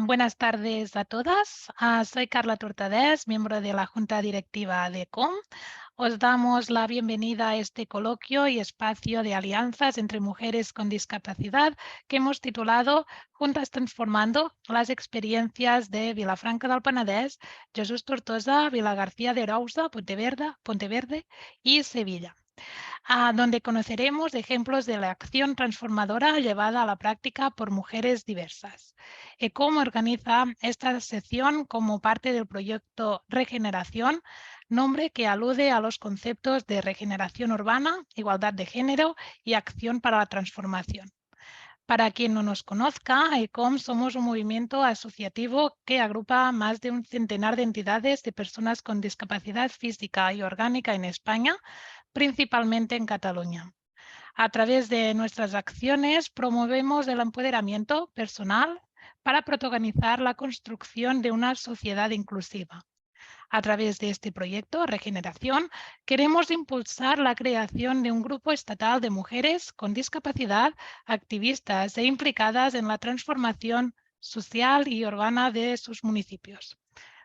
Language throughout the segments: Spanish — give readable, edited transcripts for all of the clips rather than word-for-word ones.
Buenas tardes a todas. Soy Carla Tortadés, miembro de la Junta Directiva de COM. Os damos la bienvenida a este coloquio y espacio de alianzas entre mujeres con discapacidad que hemos titulado Juntas Transformando las experiencias de Vilafranca del Penedès, Jesús Tortosa, Vilagarcía de Arousa, Ponteverde y Sevilla, donde conoceremos ejemplos de la acción transformadora llevada a la práctica por mujeres diversas. ECOM organiza esta sección como parte del proyecto Regeneración, nombre que alude a los conceptos de regeneración urbana, igualdad de género y acción para la transformación. Para quien no nos conozca, ECOM somos un movimiento asociativo que agrupa más de un centenar de entidades de personas con discapacidad física y orgánica en España, principalmente en Cataluña. A través de nuestras acciones promovemos el empoderamiento personal para protagonizar la construcción de una sociedad inclusiva. A través de este proyecto, Regeneración, queremos impulsar la creación de un grupo estatal de mujeres con discapacidad, activistas e implicadas en la transformación social y urbana de sus municipios.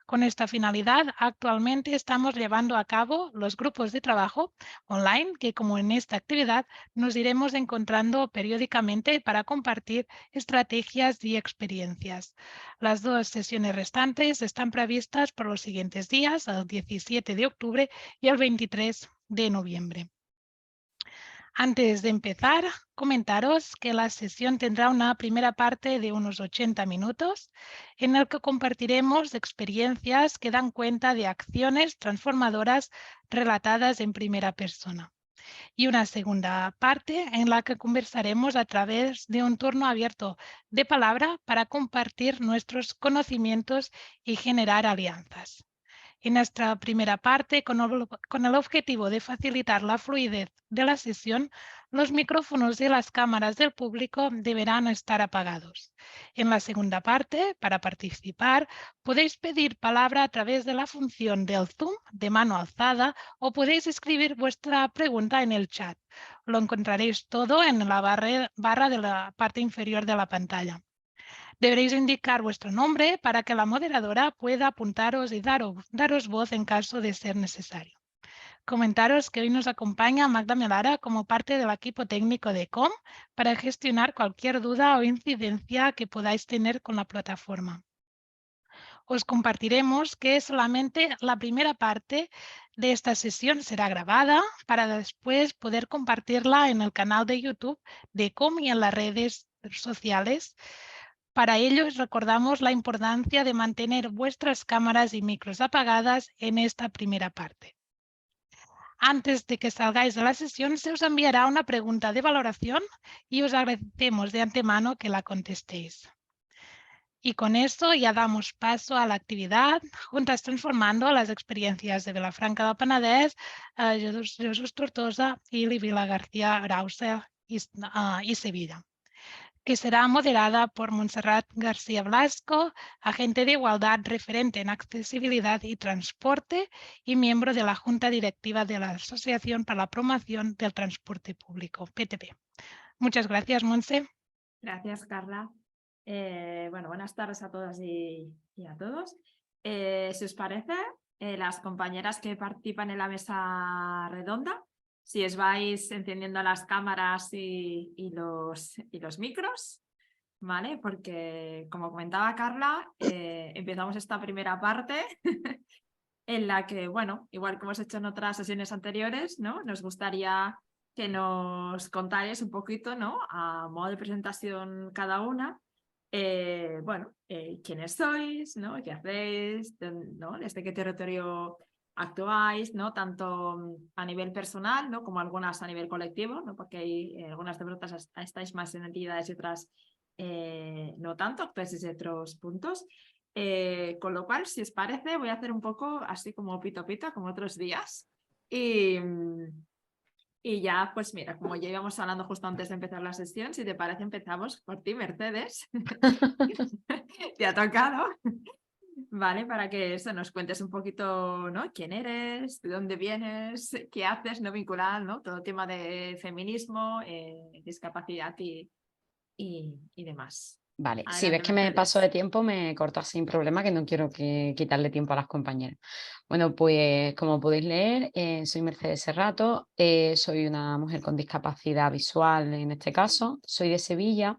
Con esta finalidad, actualmente estamos llevando a cabo los grupos de trabajo online que, como en esta actividad, nos iremos encontrando periódicamente para compartir estrategias y experiencias. Las dos sesiones restantes están previstas por los siguientes días, el 17 de octubre y el 23 de noviembre. Antes de empezar, comentaros que la sesión tendrá una primera parte de unos 80 minutos en el que compartiremos experiencias que dan cuenta de acciones transformadoras relatadas en primera persona. Y una segunda parte en la que conversaremos a través de un turno abierto de palabra para compartir nuestros conocimientos y generar alianzas. En nuestra primera parte, con el objetivo de facilitar la fluidez de la sesión, los micrófonos y las cámaras del público deberán estar apagados. En la segunda parte, para participar, podéis pedir palabra a través de la función del Zoom de mano alzada o podéis escribir vuestra pregunta en el chat. Lo encontraréis todo en la barra de la parte inferior de la pantalla. Deberéis indicar vuestro nombre para que la moderadora pueda apuntaros y daros voz en caso de ser necesario. Comentaros que hoy nos acompaña Magda Melara como parte del equipo técnico de ECOM para gestionar cualquier duda o incidencia que podáis tener con la plataforma. Os compartiremos que solamente la primera parte de esta sesión será grabada para después poder compartirla en el canal de YouTube de ECOM y en las redes sociales. Para ello, os recordamos la importancia de mantener vuestras cámaras y micros apagadas en esta primera parte. Antes de que salgáis de la sesión, se os enviará una pregunta de valoración y os agradecemos de antemano que la contestéis. Y con esto ya damos paso a la actividad, juntas transformando las experiencias de Vilafranca del Penedès, Jesús Tortosa y Vilagarcía Arousa y Sevilla, que será moderada por Montserrat García Blasco, agente de igualdad referente en accesibilidad y transporte y miembro de la Junta Directiva de la Asociación para la Promoción del Transporte Público, PTP. Muchas gracias, Montse. Gracias, Carla. Bueno, buenas tardes a todas y a todos. Si os parece, las compañeras que participan en la mesa redonda, si os vais encendiendo las cámaras y los micros, ¿vale? Porque, como comentaba Carla, empezamos esta primera parte en la que, bueno, igual que hemos hecho en otras sesiones anteriores, ¿no? Nos gustaría que nos contáis un poquito, ¿no? A modo de presentación cada una, bueno, quiénes sois, ¿no? ¿Qué hacéis? ¿No? ¿Desde qué territorio actuáis? ¿No? Tanto a nivel personal, ¿no? Como algunas a nivel colectivo, ¿no? Porque hay algunas de vosotras estáis más en entidades y otras no tanto, actuáis desde otros puntos. Con lo cual, si os parece, voy a hacer un poco así como pito pito, como otros días. Y ya, pues mira, como ya íbamos hablando justo antes de empezar la sesión, si te parece, empezamos por ti, Mercedes. Te ha tocado. Vale, para que eso nos cuentes un poquito, ¿no? ¿Quién eres? ¿De dónde vienes? ¿Qué haces? No vincular, ¿no? Todo tema de feminismo, discapacidad y demás. Vale, si ves Adelante, que me paso de Mercedes. tiempo, me cortas sin problema, que no quiero quitarle tiempo a las compañeras. Bueno, pues como podéis leer, soy Mercedes Serrato, soy una mujer con discapacidad visual en este caso, soy de Sevilla,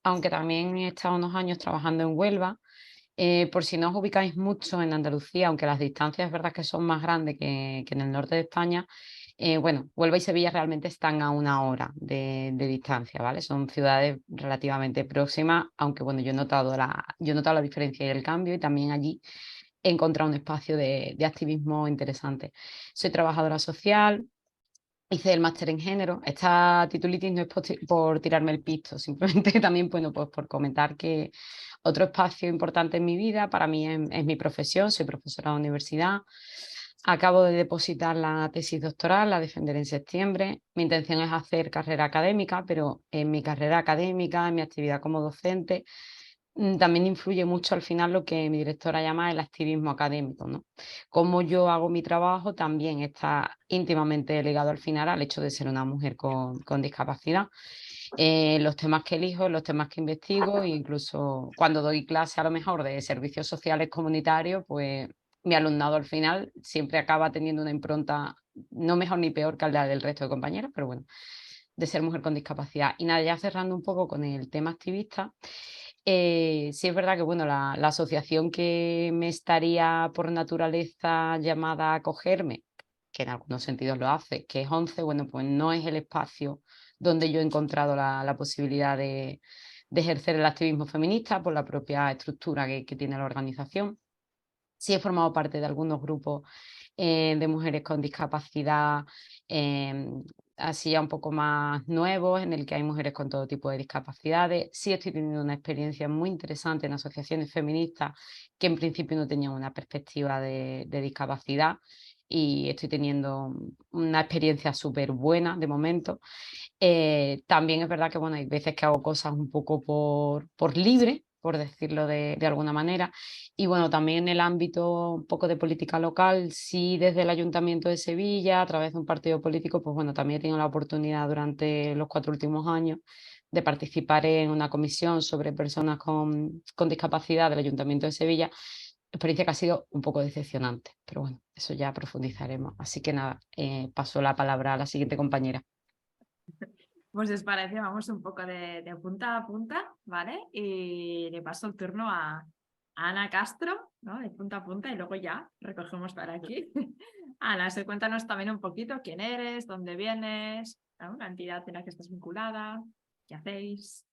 aunque también he estado unos años trabajando en Huelva. Por si no os ubicáis mucho en Andalucía, aunque las distancias es verdad que son más grandes que en el norte de España, bueno, Huelva y Sevilla realmente están a 1 hora de distancia, ¿vale? Son ciudades relativamente próximas, aunque bueno, yo he notado la diferencia y el cambio y también allí he encontrado un espacio de activismo interesante. Soy trabajadora social, hice el máster en género. Esta titulitis no es por tirarme el pisto, simplemente también, bueno, pues por comentar que otro espacio importante en mi vida para mí es mi profesión. Soy profesora de universidad. Acabo de depositar la tesis doctoral, la defenderé en septiembre. Mi intención es hacer carrera académica, pero en mi carrera académica, en mi actividad como docente, también influye mucho al final lo que mi directora llama el activismo académico, ¿no? Cómo yo hago mi trabajo también está íntimamente ligado al final al hecho de ser una mujer con discapacidad. Los temas que elijo, los temas que investigo, e incluso cuando doy clase a lo mejor de servicios sociales comunitarios, pues mi alumnado al final siempre acaba teniendo una impronta no mejor ni peor que la del resto de compañeros, pero bueno, de ser mujer con discapacidad. Y nada, ya cerrando un poco con el tema activista, sí es verdad que bueno, la asociación que me estaría por naturaleza llamada a acogerme, que en algunos sentidos lo hace, que es 11, bueno, pues no es el espacio donde yo he encontrado la posibilidad de ejercer el activismo feminista por la propia estructura que tiene la organización. Sí he formado parte de algunos grupos de mujeres con discapacidad, em, así ya un poco más nuevos, en el que hay mujeres con todo tipo de discapacidades. Sí estoy teniendo una experiencia muy interesante en asociaciones feministas que en principio no tenían una perspectiva de discapacidad y estoy teniendo una experiencia súper buena de momento. También es verdad que, bueno, hay veces que hago cosas un poco por libre, por decirlo de alguna manera. Y bueno, también en el ámbito un poco de política local, sí desde el Ayuntamiento de Sevilla, a través de un partido político, pues bueno, también he tenido la oportunidad durante los 4 últimos años de participar en una comisión sobre personas con discapacidad del Ayuntamiento de Sevilla, experiencia que ha sido un poco decepcionante, pero bueno, eso ya profundizaremos. Así que nada, paso la palabra a la siguiente compañera. Pues si os parece, vamos un poco de punta a punta, ¿vale? Y le paso el turno a Ana Castro, ¿no? De punta a punta y luego ya recogemos para aquí. Ana, cuéntanos también un poquito quién eres, dónde vienes, ¿no? La entidad en la que estás vinculada, qué hacéis.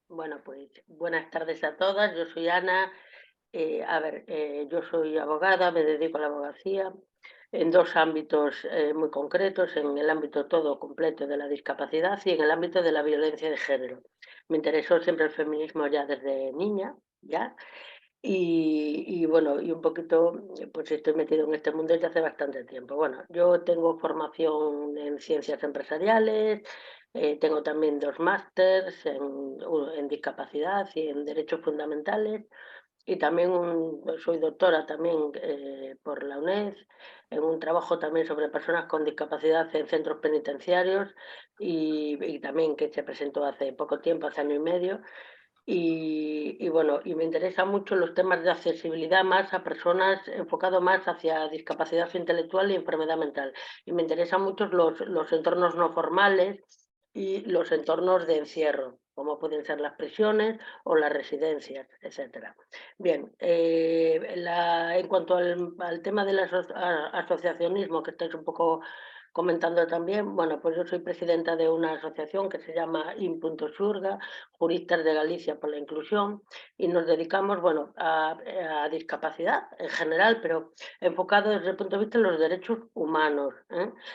Bueno, pues buenas tardes a todas. Yo soy Ana. Yo soy abogada, me dedico a la abogacía en dos ámbitos muy concretos, en el ámbito todo completo de la discapacidad y en el ámbito de la violencia de género. Me interesó siempre el feminismo ya desde niña, ya, y bueno, y un poquito, pues estoy metido en este mundo desde hace bastante tiempo. Bueno, yo tengo formación en ciencias empresariales, tengo también 2 másters en discapacidad y en derechos fundamentales, y también soy doctora también por la UNED, en un trabajo también sobre personas con discapacidad en centros penitenciarios y también que se presentó hace poco tiempo, hace año y medio. Y bueno, y me interesan mucho los temas de accesibilidad más a personas, enfocado más hacia discapacidad intelectual y enfermedad mental. Y me interesan mucho los entornos no formales y los entornos de encierro, como pueden ser las prisiones o las residencias, etcétera. Bien, en cuanto al tema del asociacionismo, que estáis un poco comentando también, bueno, pues yo soy presidenta de una asociación que se llama In.Surga, Juristas de Galicia por la Inclusión, y nos dedicamos, bueno, a discapacidad en general, pero enfocado desde el punto de vista de los derechos humanos,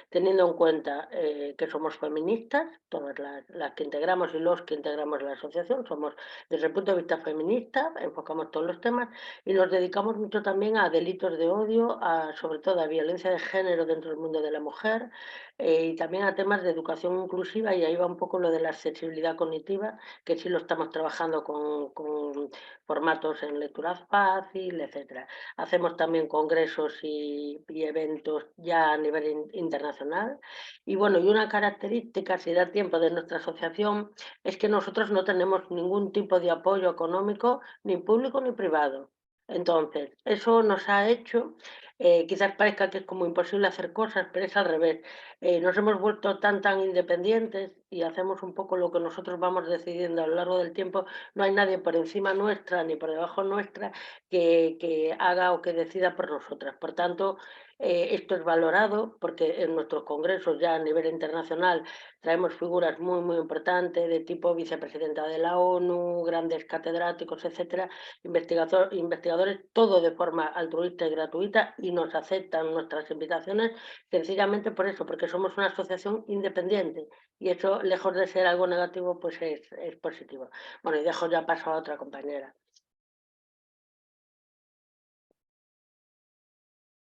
teniendo en cuenta que somos feministas, todas las que integramos y los que integramos la asociación, somos desde el punto de vista feminista, enfocamos todos los temas y nos dedicamos mucho también a delitos de odio, sobre todo a violencia de género dentro del mundo de la mujer, etcétera, y también a temas de educación inclusiva, y ahí va un poco lo de la accesibilidad cognitiva, que sí lo estamos trabajando con formatos en lectura fácil, etcétera. Hacemos también congresos y eventos ya a nivel internacional. Y bueno, y una característica, si da tiempo, de nuestra asociación es que nosotros no tenemos ningún tipo de apoyo económico, ni público ni privado. Entonces, eso nos ha hecho, quizás parezca que es como imposible hacer cosas, pero es al revés. Nos hemos vuelto tan independientes y hacemos un poco lo que nosotros vamos decidiendo a lo largo del tiempo. No hay nadie por encima nuestra ni por debajo nuestra que haga o que decida por nosotras. Por tanto, esto es valorado porque en nuestros congresos ya a nivel internacional traemos figuras muy importantes de tipo vicepresidenta de la ONU, grandes catedráticos, etcétera, investigadores, todo de forma altruista y gratuita, y nos aceptan nuestras invitaciones sencillamente por eso, porque somos una asociación independiente, y eso, lejos de ser algo negativo, pues es positivo. Bueno, y dejo ya paso a otra compañera.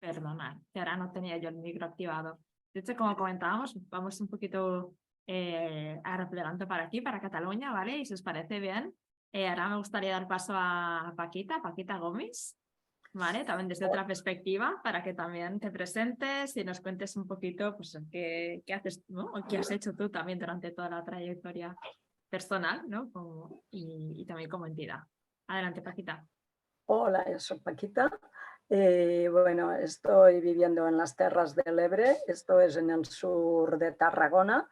Perdonad, que ahora no tenía yo el micro activado. De hecho, como comentábamos, vamos un poquito replegando para aquí, para Cataluña, ¿vale? Y si os parece bien, ahora me gustaría dar paso a Paquita Gómez, ¿vale? También desde otra perspectiva, para que también te presentes y nos cuentes un poquito, pues, qué haces, ¿no? O qué has hecho tú también durante toda la trayectoria personal, ¿no? Y también como entidad. Adelante, Paquita. Hola, yo soy Paquita. Bueno, estoy viviendo en las Terras del Ebre, esto es en el sur de Tarragona,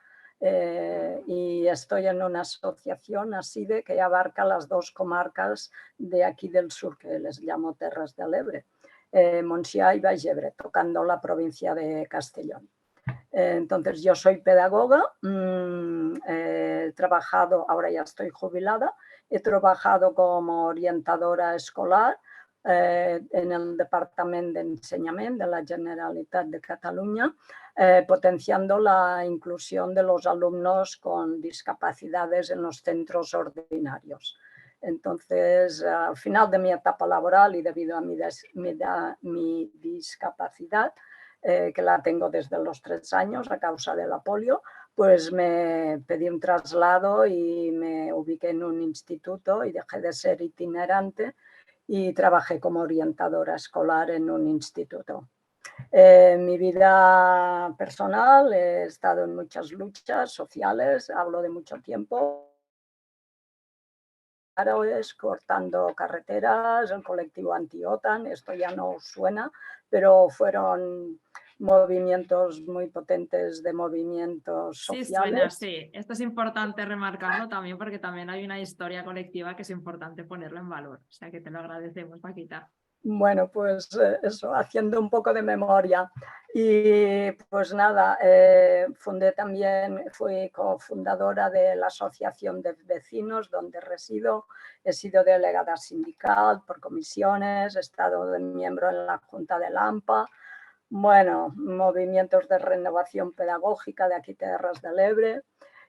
y estoy en una asociación ASIDE que abarca las dos comarcas de aquí del sur, que les llamo Terras del Ebre, Montsià y Baix Ebre, tocando la provincia de Castellón. Entonces, yo soy pedagoga, he trabajado, ahora ya estoy jubilada, he trabajado como orientadora escolar en el Departament d'Ensenyament de la Generalitat de Cataluña, potenciando la inclusión de los alumnos con discapacidades en los centros ordinarios. Entonces, al final de mi etapa laboral y debido a mi discapacidad, que la tengo desde los 3 años a causa de la polio, pues me pedí un traslado y me ubiqué en un instituto y dejé de ser itinerante y trabajé como orientadora escolar en un instituto. En mi vida personal he estado en muchas luchas sociales, hablo de mucho tiempo. Es cortando carreteras, el colectivo anti-OTAN, esto ya no os suena, pero fueron movimientos muy potentes de movimientos sociales. Sí, suena, sí. Esto es importante remarcarlo también porque también hay una historia colectiva que es importante ponerlo en valor. O sea que te lo agradecemos, Paquita. Bueno, pues eso, haciendo un poco de memoria. Y pues nada, fundé también, fui cofundadora de la Asociación de Vecinos donde resido, he sido delegada sindical por comisiones, he estado de miembro en la Junta del AMPA, bueno, movimientos de renovación pedagógica de aquí Terras del Ebre.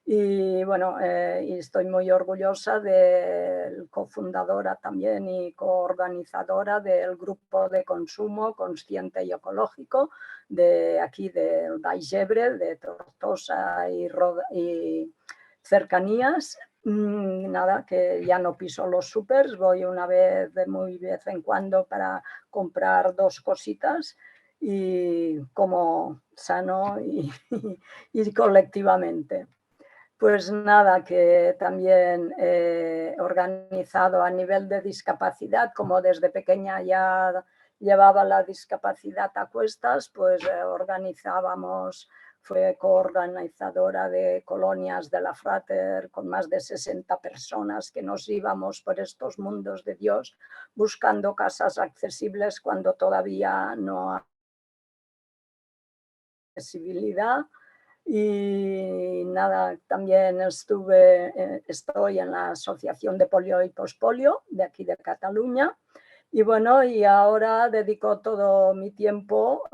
Y bueno, y estoy muy orgullosa de cofundadora también y coorganizadora del grupo de consumo consciente y ecológico de aquí del Baix Ebre, de Tortosa y cercanías. Nada, que ya no piso los supers, voy una vez de muy vez en cuando para comprar 2 cositas y como sano y colectivamente. Pues nada, que también he organizado a nivel de discapacidad, como desde pequeña ya llevaba la discapacidad a cuestas, pues organizábamos, fue coorganizadora de colonias de la Frater con más de 60 personas que nos íbamos por estos mundos de Dios buscando casas accesibles cuando todavía no había accesibilidad. Y nada, también estoy en la Asociación de Polio y Pospolio de aquí de Cataluña. Y bueno, y ahora dedico todo mi tiempo,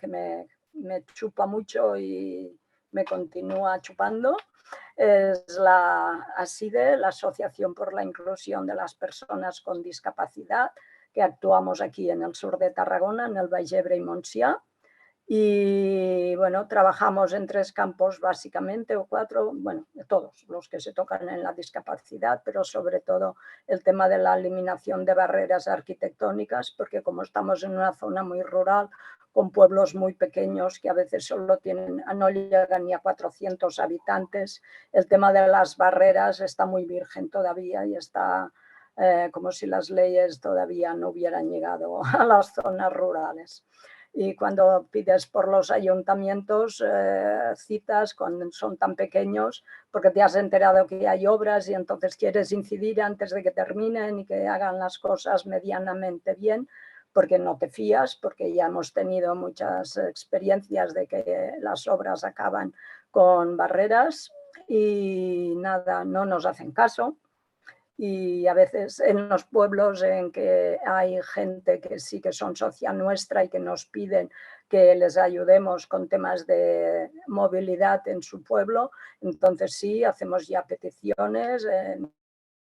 que me chupa mucho y me continúa chupando, es la ASIDE, la Asociación por la Inclusión de las Personas con Discapacidad, que actuamos aquí en el sur de Tarragona, en el Baix Ebre y Montsià. Y bueno, trabajamos en 3 campos básicamente, o 4, bueno, todos los que se tocan en la discapacidad, pero sobre todo el tema de la eliminación de barreras arquitectónicas, porque como estamos en una zona muy rural, con pueblos muy pequeños que a veces solo tienen, no llegan ni a 400 habitantes, el tema de las barreras está muy virgen todavía y está como si las leyes todavía no hubieran llegado a las zonas rurales. Y cuando pides por los ayuntamientos citas cuando son tan pequeños, porque te has enterado que hay obras y entonces quieres incidir antes de que terminen y que hagan las cosas medianamente bien, porque no te fías, porque ya hemos tenido muchas experiencias de que las obras acaban con barreras y nada, no nos hacen caso. Y a veces en los pueblos en que hay gente que sí que son socia nuestra y que nos piden que les ayudemos con temas de movilidad en su pueblo, entonces sí, hacemos ya peticiones,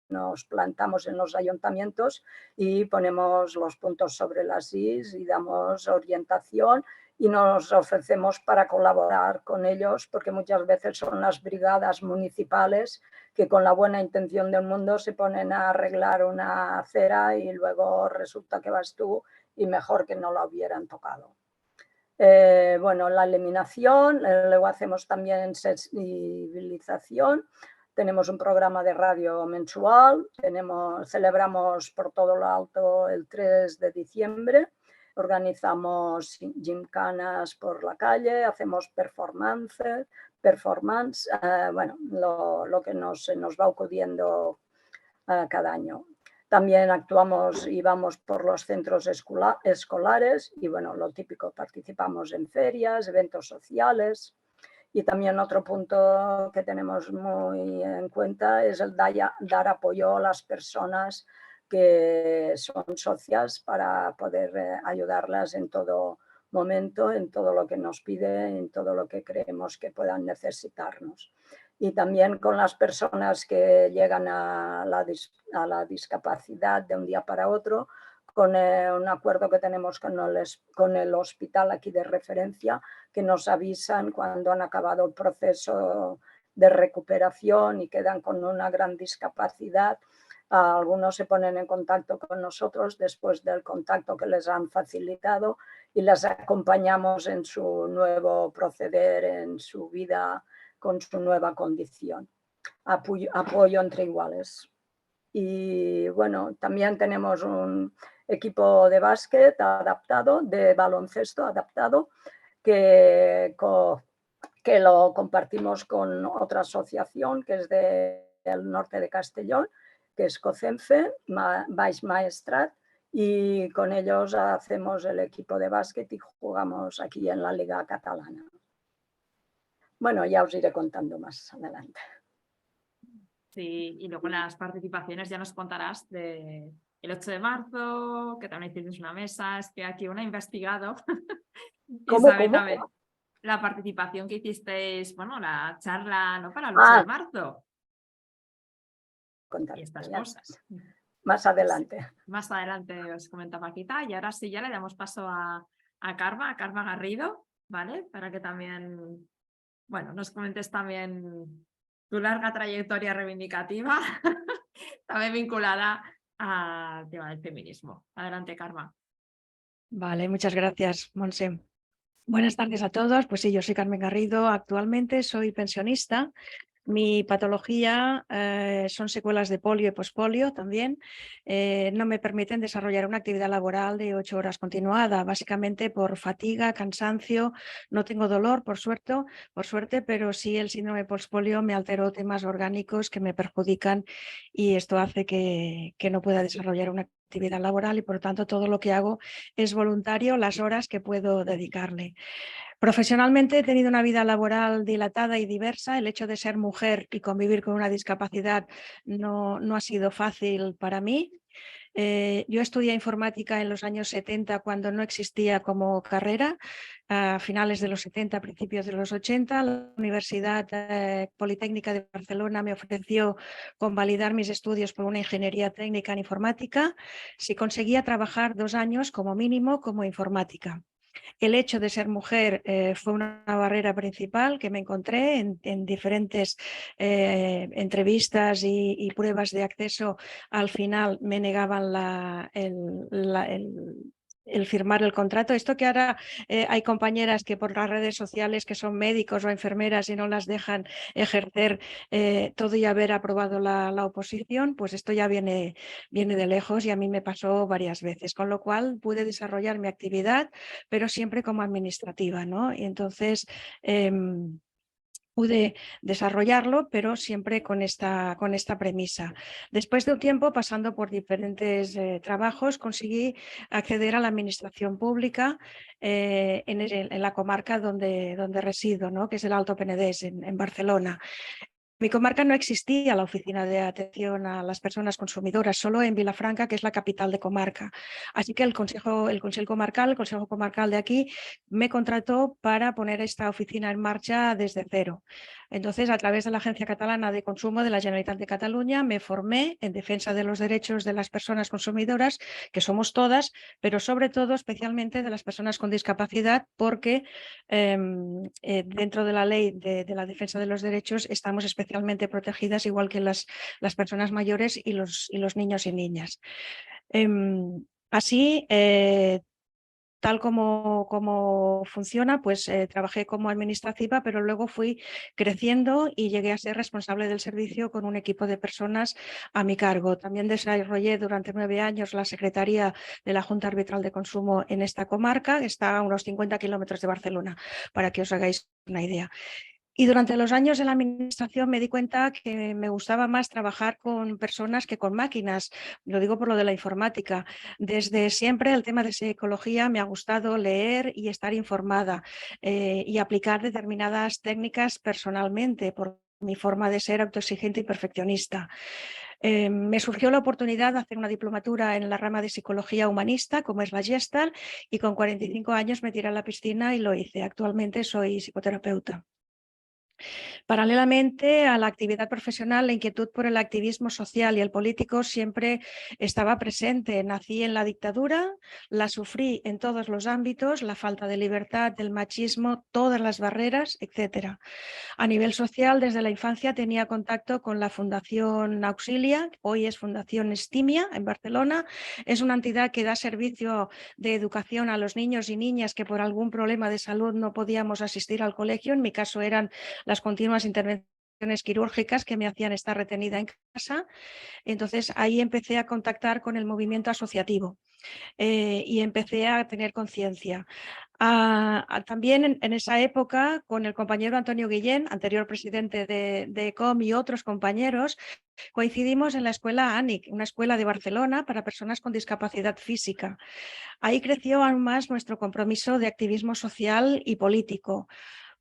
nos plantamos en los ayuntamientos y ponemos los puntos sobre las is y damos orientación y nos ofrecemos para colaborar con ellos, porque muchas veces son las brigadas municipales que con la buena intención del mundo se ponen a arreglar una acera y luego resulta que vas tú y mejor que no la hubieran tocado. Bueno, la eliminación, luego hacemos también sensibilización. Tenemos un programa de radio mensual, celebramos por todo lo alto el 3 de diciembre, organizamos gimcanas por la calle, hacemos performance, bueno, lo que se nos va ocurriendo cada año. También actuamos y vamos por los centros escolares y bueno, lo típico, participamos en ferias, eventos sociales. Y también otro punto que tenemos muy en cuenta es el dar apoyo a las personas que son socias para poder ayudarlas en todo momento, en todo lo que nos piden, en todo lo que creemos que puedan necesitarnos. Y también con las personas que llegan a la discapacidad de un día para otro, con un acuerdo que tenemos con el hospital aquí de referencia, que nos avisan cuando han acabado el proceso de recuperación y quedan con una gran discapacidad. Algunos se ponen en contacto con nosotros después del contacto que les han facilitado y les acompañamos en su nuevo proceder, en su vida con su nueva condición. Apoyo entre iguales. Y bueno, también tenemos un equipo de básquet adaptado, de baloncesto adaptado, que lo compartimos con otra asociación que es del norte de Castellón, que es COCENFE, Baix Maestrat, y con ellos hacemos el equipo de básquet y jugamos aquí en la Liga Catalana. Bueno, ya os iré contando más adelante. Sí, y luego las participaciones ya nos contarás el 8 de marzo, que también hiciste una mesa, es que aquí uno ha investigado. ¿Cómo? También la participación que hicisteis, bueno, la charla, ¿no? Para el 8 de marzo. Y estas cosas. Más adelante. Sí, más adelante os comenta Paquita y ahora sí ya le damos paso a Carme Garrido, ¿vale? Para que también, bueno, nos comentes también tu larga trayectoria reivindicativa, también vinculada al tema del feminismo. Adelante, Carme. Vale, muchas gracias, Monse. Buenas tardes a todos. Pues sí, yo soy Carmen Garrido, actualmente soy pensionista. Mi patología son secuelas de polio y pospolio también. No me permiten desarrollar una actividad laboral de 8 horas continuada, básicamente por fatiga, cansancio. No tengo dolor, por suerte, pero sí el síndrome pospolio me alteró temas orgánicos que me perjudican y esto hace que no pueda desarrollar una actividad laboral y por lo tanto todo lo que hago es voluntario, las horas que puedo dedicarle. Profesionalmente he tenido una vida laboral dilatada y diversa. El hecho de ser mujer y convivir con una discapacidad no ha sido fácil para mí. Yo estudié informática en los años 70 cuando no existía como carrera, a finales de los 70, principios de los 80. La Universidad Politécnica de Barcelona me ofreció convalidar mis estudios por una ingeniería técnica en informática si conseguía trabajar 2 años como mínimo como informática. El hecho de ser mujer fue una barrera principal que me encontré en diferentes entrevistas y pruebas de acceso. Al final me negaban el firmar el contrato. Esto que ahora hay compañeras que por las redes sociales que son médicos o enfermeras y no las dejan ejercer todo y haber aprobado la oposición, pues esto ya viene de lejos y a mí me pasó varias veces, con lo cual pude desarrollar mi actividad, pero siempre como administrativa, ¿no? Y entonces pude desarrollarlo, pero siempre con esta premisa. Después de un tiempo, pasando por diferentes trabajos, conseguí acceder a la administración pública en la comarca donde resido, ¿no? Que es el Alto Penedès, en Barcelona. En mi comarca no existía la oficina de atención a las personas consumidoras, solo en Vilafranca, que es la capital de comarca. Así que el Consejo Comarcal de aquí me contrató para poner esta oficina en marcha desde cero. Entonces, a través de la Agencia Catalana de Consumo de la Generalitat de Cataluña, me formé en defensa de los derechos de las personas consumidoras, que somos todas, pero sobre todo, especialmente de las personas con discapacidad, porque dentro de la ley de la defensa de los derechos estamos especialmente protegidas, igual que las personas mayores y los niños y niñas. Así, tal como funciona, pues trabajé como administrativa, pero luego fui creciendo y llegué a ser responsable del servicio con un equipo de personas a mi cargo. También desarrollé durante 9 años la Secretaría de la Junta Arbitral de Consumo en esta comarca, que está a unos 50 kilómetros de Barcelona, para que os hagáis una idea. Y durante los años en la administración me di cuenta que me gustaba más trabajar con personas que con máquinas. Lo digo por lo de la informática. Desde siempre el tema de psicología me ha gustado leer y estar informada y aplicar determinadas técnicas personalmente por mi forma de ser autoexigente y perfeccionista. Me surgió la oportunidad de hacer una diplomatura en la rama de psicología humanista, como es la Gestalt, y con 45 años me tiré a la piscina y lo hice. Actualmente soy psicoterapeuta. Paralelamente a la actividad profesional, la inquietud por el activismo social y el político siempre estaba presente. Nací en la dictadura, la sufrí en todos los ámbitos, la falta de libertad, el machismo, todas las barreras, etc. A nivel social, desde la infancia tenía contacto con la Fundación Auxilia, hoy es Fundación Estimia, en Barcelona. Es una entidad que da servicio de educación a los niños y niñas que por algún problema de salud no podíamos asistir al colegio. En mi caso eran las continuas intervenciones quirúrgicas que me hacían estar retenida en casa. Entonces ahí empecé a contactar con el movimiento asociativo y empecé a tener conciencia. También en esa época, con el compañero Antonio Guillén, anterior presidente de ECOM, y otros compañeros, coincidimos en la escuela ANIC, una escuela de Barcelona para personas con discapacidad física. Ahí creció aún más nuestro compromiso de activismo social y político.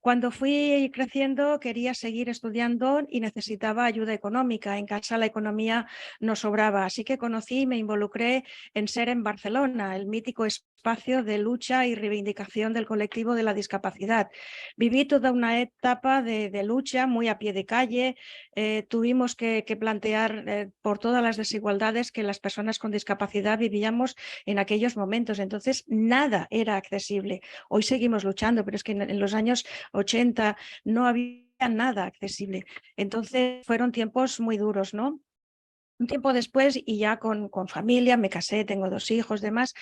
Cuando fui creciendo quería seguir estudiando y necesitaba ayuda económica. En casa la economía no sobraba, así que conocí y me involucré en SER en Barcelona, el mítico espacio de lucha y reivindicación del colectivo de la discapacidad. Viví toda una etapa de lucha muy a pie de calle. Tuvimos que plantear por todas las desigualdades que las personas con discapacidad vivíamos en aquellos momentos. Entonces nada era accesible. Hoy seguimos luchando, pero es que en los años 80 no había nada accesible. Entonces fueron tiempos muy duros, ¿no? Un tiempo después, y ya con familia, me casé, tengo 2 hijos, demás,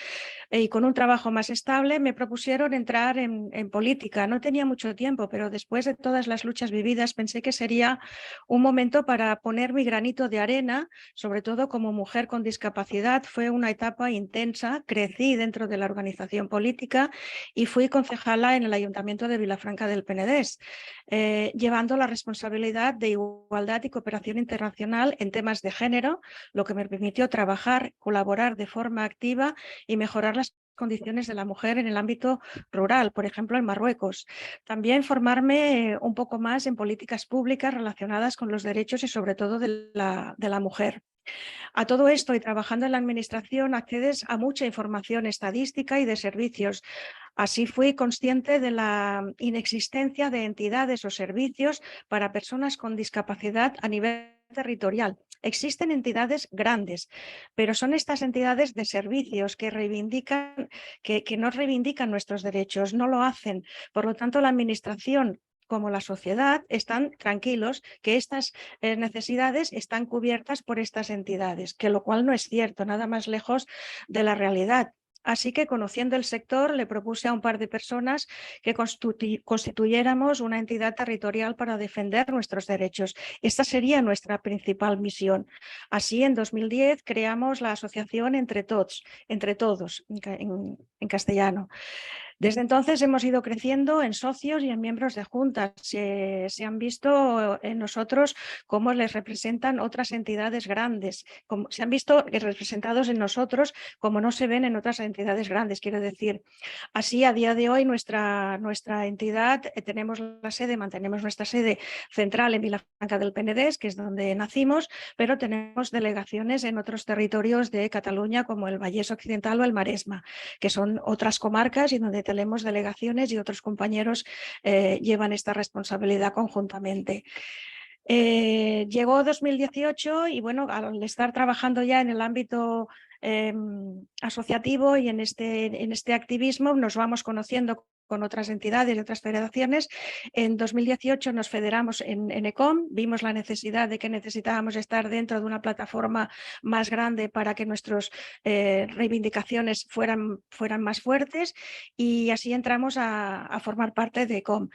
y con un trabajo más estable, me propusieron entrar en política. No tenía mucho tiempo, pero después de todas las luchas vividas pensé que sería un momento para poner mi granito de arena, sobre todo como mujer con discapacidad. Fue una etapa intensa, crecí dentro de la organización política y fui concejala en el Ayuntamiento de Vilafranca del Penedès, llevando la responsabilidad de igualdad y cooperación internacional en temas de género, lo que me permitió trabajar, colaborar de forma activa y mejorar las condiciones de la mujer en el ámbito rural, por ejemplo en Marruecos. También formarme un poco más en políticas públicas relacionadas con los derechos y sobre todo de la mujer. A todo esto y trabajando en la administración accedes a mucha información estadística y de servicios. Así fui consciente de la inexistencia de entidades o servicios para personas con discapacidad a nivel territorial. Existen entidades grandes, pero son estas entidades de servicios que no reivindican nuestros derechos, no lo hacen. Por lo tanto, la administración como la sociedad están tranquilos que estas necesidades están cubiertas por estas entidades, que lo cual no es cierto, nada más lejos de la realidad. Así que, conociendo el sector, le propuse a un par de personas que constituyéramos una entidad territorial para defender nuestros derechos. Esta sería nuestra principal misión. Así, en 2010 creamos la asociación Entre Tots, Entre Todos, en castellano. Desde entonces hemos ido creciendo en socios y en miembros de juntas. Se han visto en nosotros cómo les representan otras entidades grandes. Se han visto representados en nosotros como no se ven en otras entidades grandes. Quiero decir, así a día de hoy nuestra entidad mantenemos nuestra sede central en Vilafranca del Penedès, que es donde nacimos, pero tenemos delegaciones en otros territorios de Cataluña como el Vallès Occidental o el Maresma, que son otras comarcas y donde tenemos delegaciones y otros compañeros llevan esta responsabilidad conjuntamente. Llegó 2018 y bueno, al estar trabajando ya en el ámbito asociativo y en este activismo nos vamos conociendo con otras entidades y otras federaciones. En 2018 nos federamos en ECOM, vimos la necesidad de que necesitábamos estar dentro de una plataforma más grande para que nuestras reivindicaciones fueran más fuertes y así entramos a formar parte de ECOM.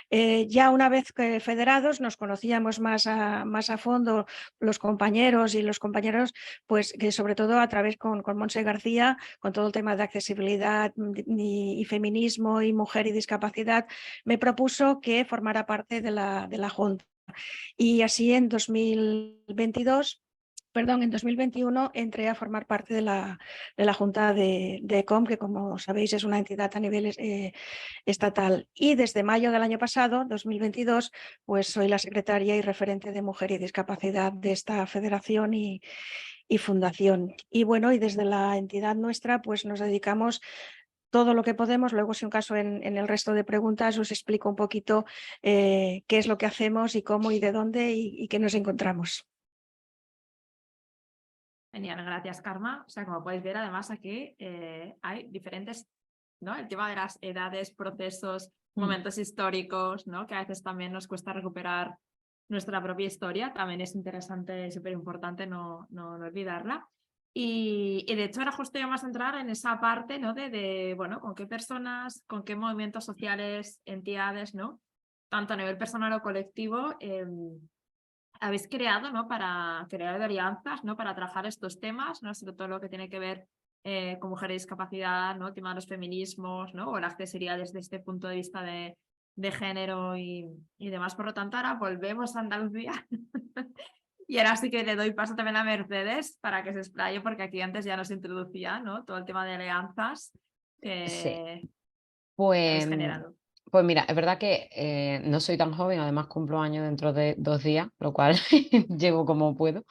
Ya una vez federados nos conocíamos más a fondo los compañeros y los compañeros, pues que sobre todo a través con Montse García, con todo el tema de accesibilidad y feminismo y mujer y discapacidad, me propuso que formara parte de la Junta. Y así en 2021 entré a formar parte de la Junta de ECOM, que como sabéis es una entidad a nivel estatal. Y desde mayo del año pasado, 2022, pues soy la secretaria y referente de Mujer y Discapacidad de esta federación y fundación. Y bueno, y desde la entidad nuestra pues nos dedicamos todo lo que podemos. Luego, si un caso en el resto de preguntas os explico un poquito qué es lo que hacemos y cómo y de dónde y qué nos encontramos. Genial, gracias, Karma. O sea, como podéis ver, además aquí hay diferentes, ¿no? El tema de las edades, procesos, momentos históricos, ¿no? Que a veces también nos cuesta recuperar nuestra propia historia. También es interesante, súper importante no olvidarla. Y de hecho ahora justo íbamos a entrar en esa parte, ¿no? Bueno, con qué personas, con qué movimientos sociales, entidades, ¿no? Tanto a nivel personal o colectivo, habéis creado, ¿no? Para crear alianzas, ¿no? Para trabajar estos temas, ¿no? Sobre todo lo que tiene que ver con mujeres y discapacidad, ¿no? El tema de los feminismos, ¿no? O la accesibilidad desde este punto de vista de género y demás. Por lo tanto, ahora volvemos a Andalucía. Y ahora sí que le doy paso también a Mercedes para que se explaye, porque aquí antes ya nos introducía, ¿no? Todo el tema de alianzas que Sí. habéis generado. Pues mira, es verdad que no soy tan joven, además cumplo años dentro de 2 días, lo cual llevo como puedo.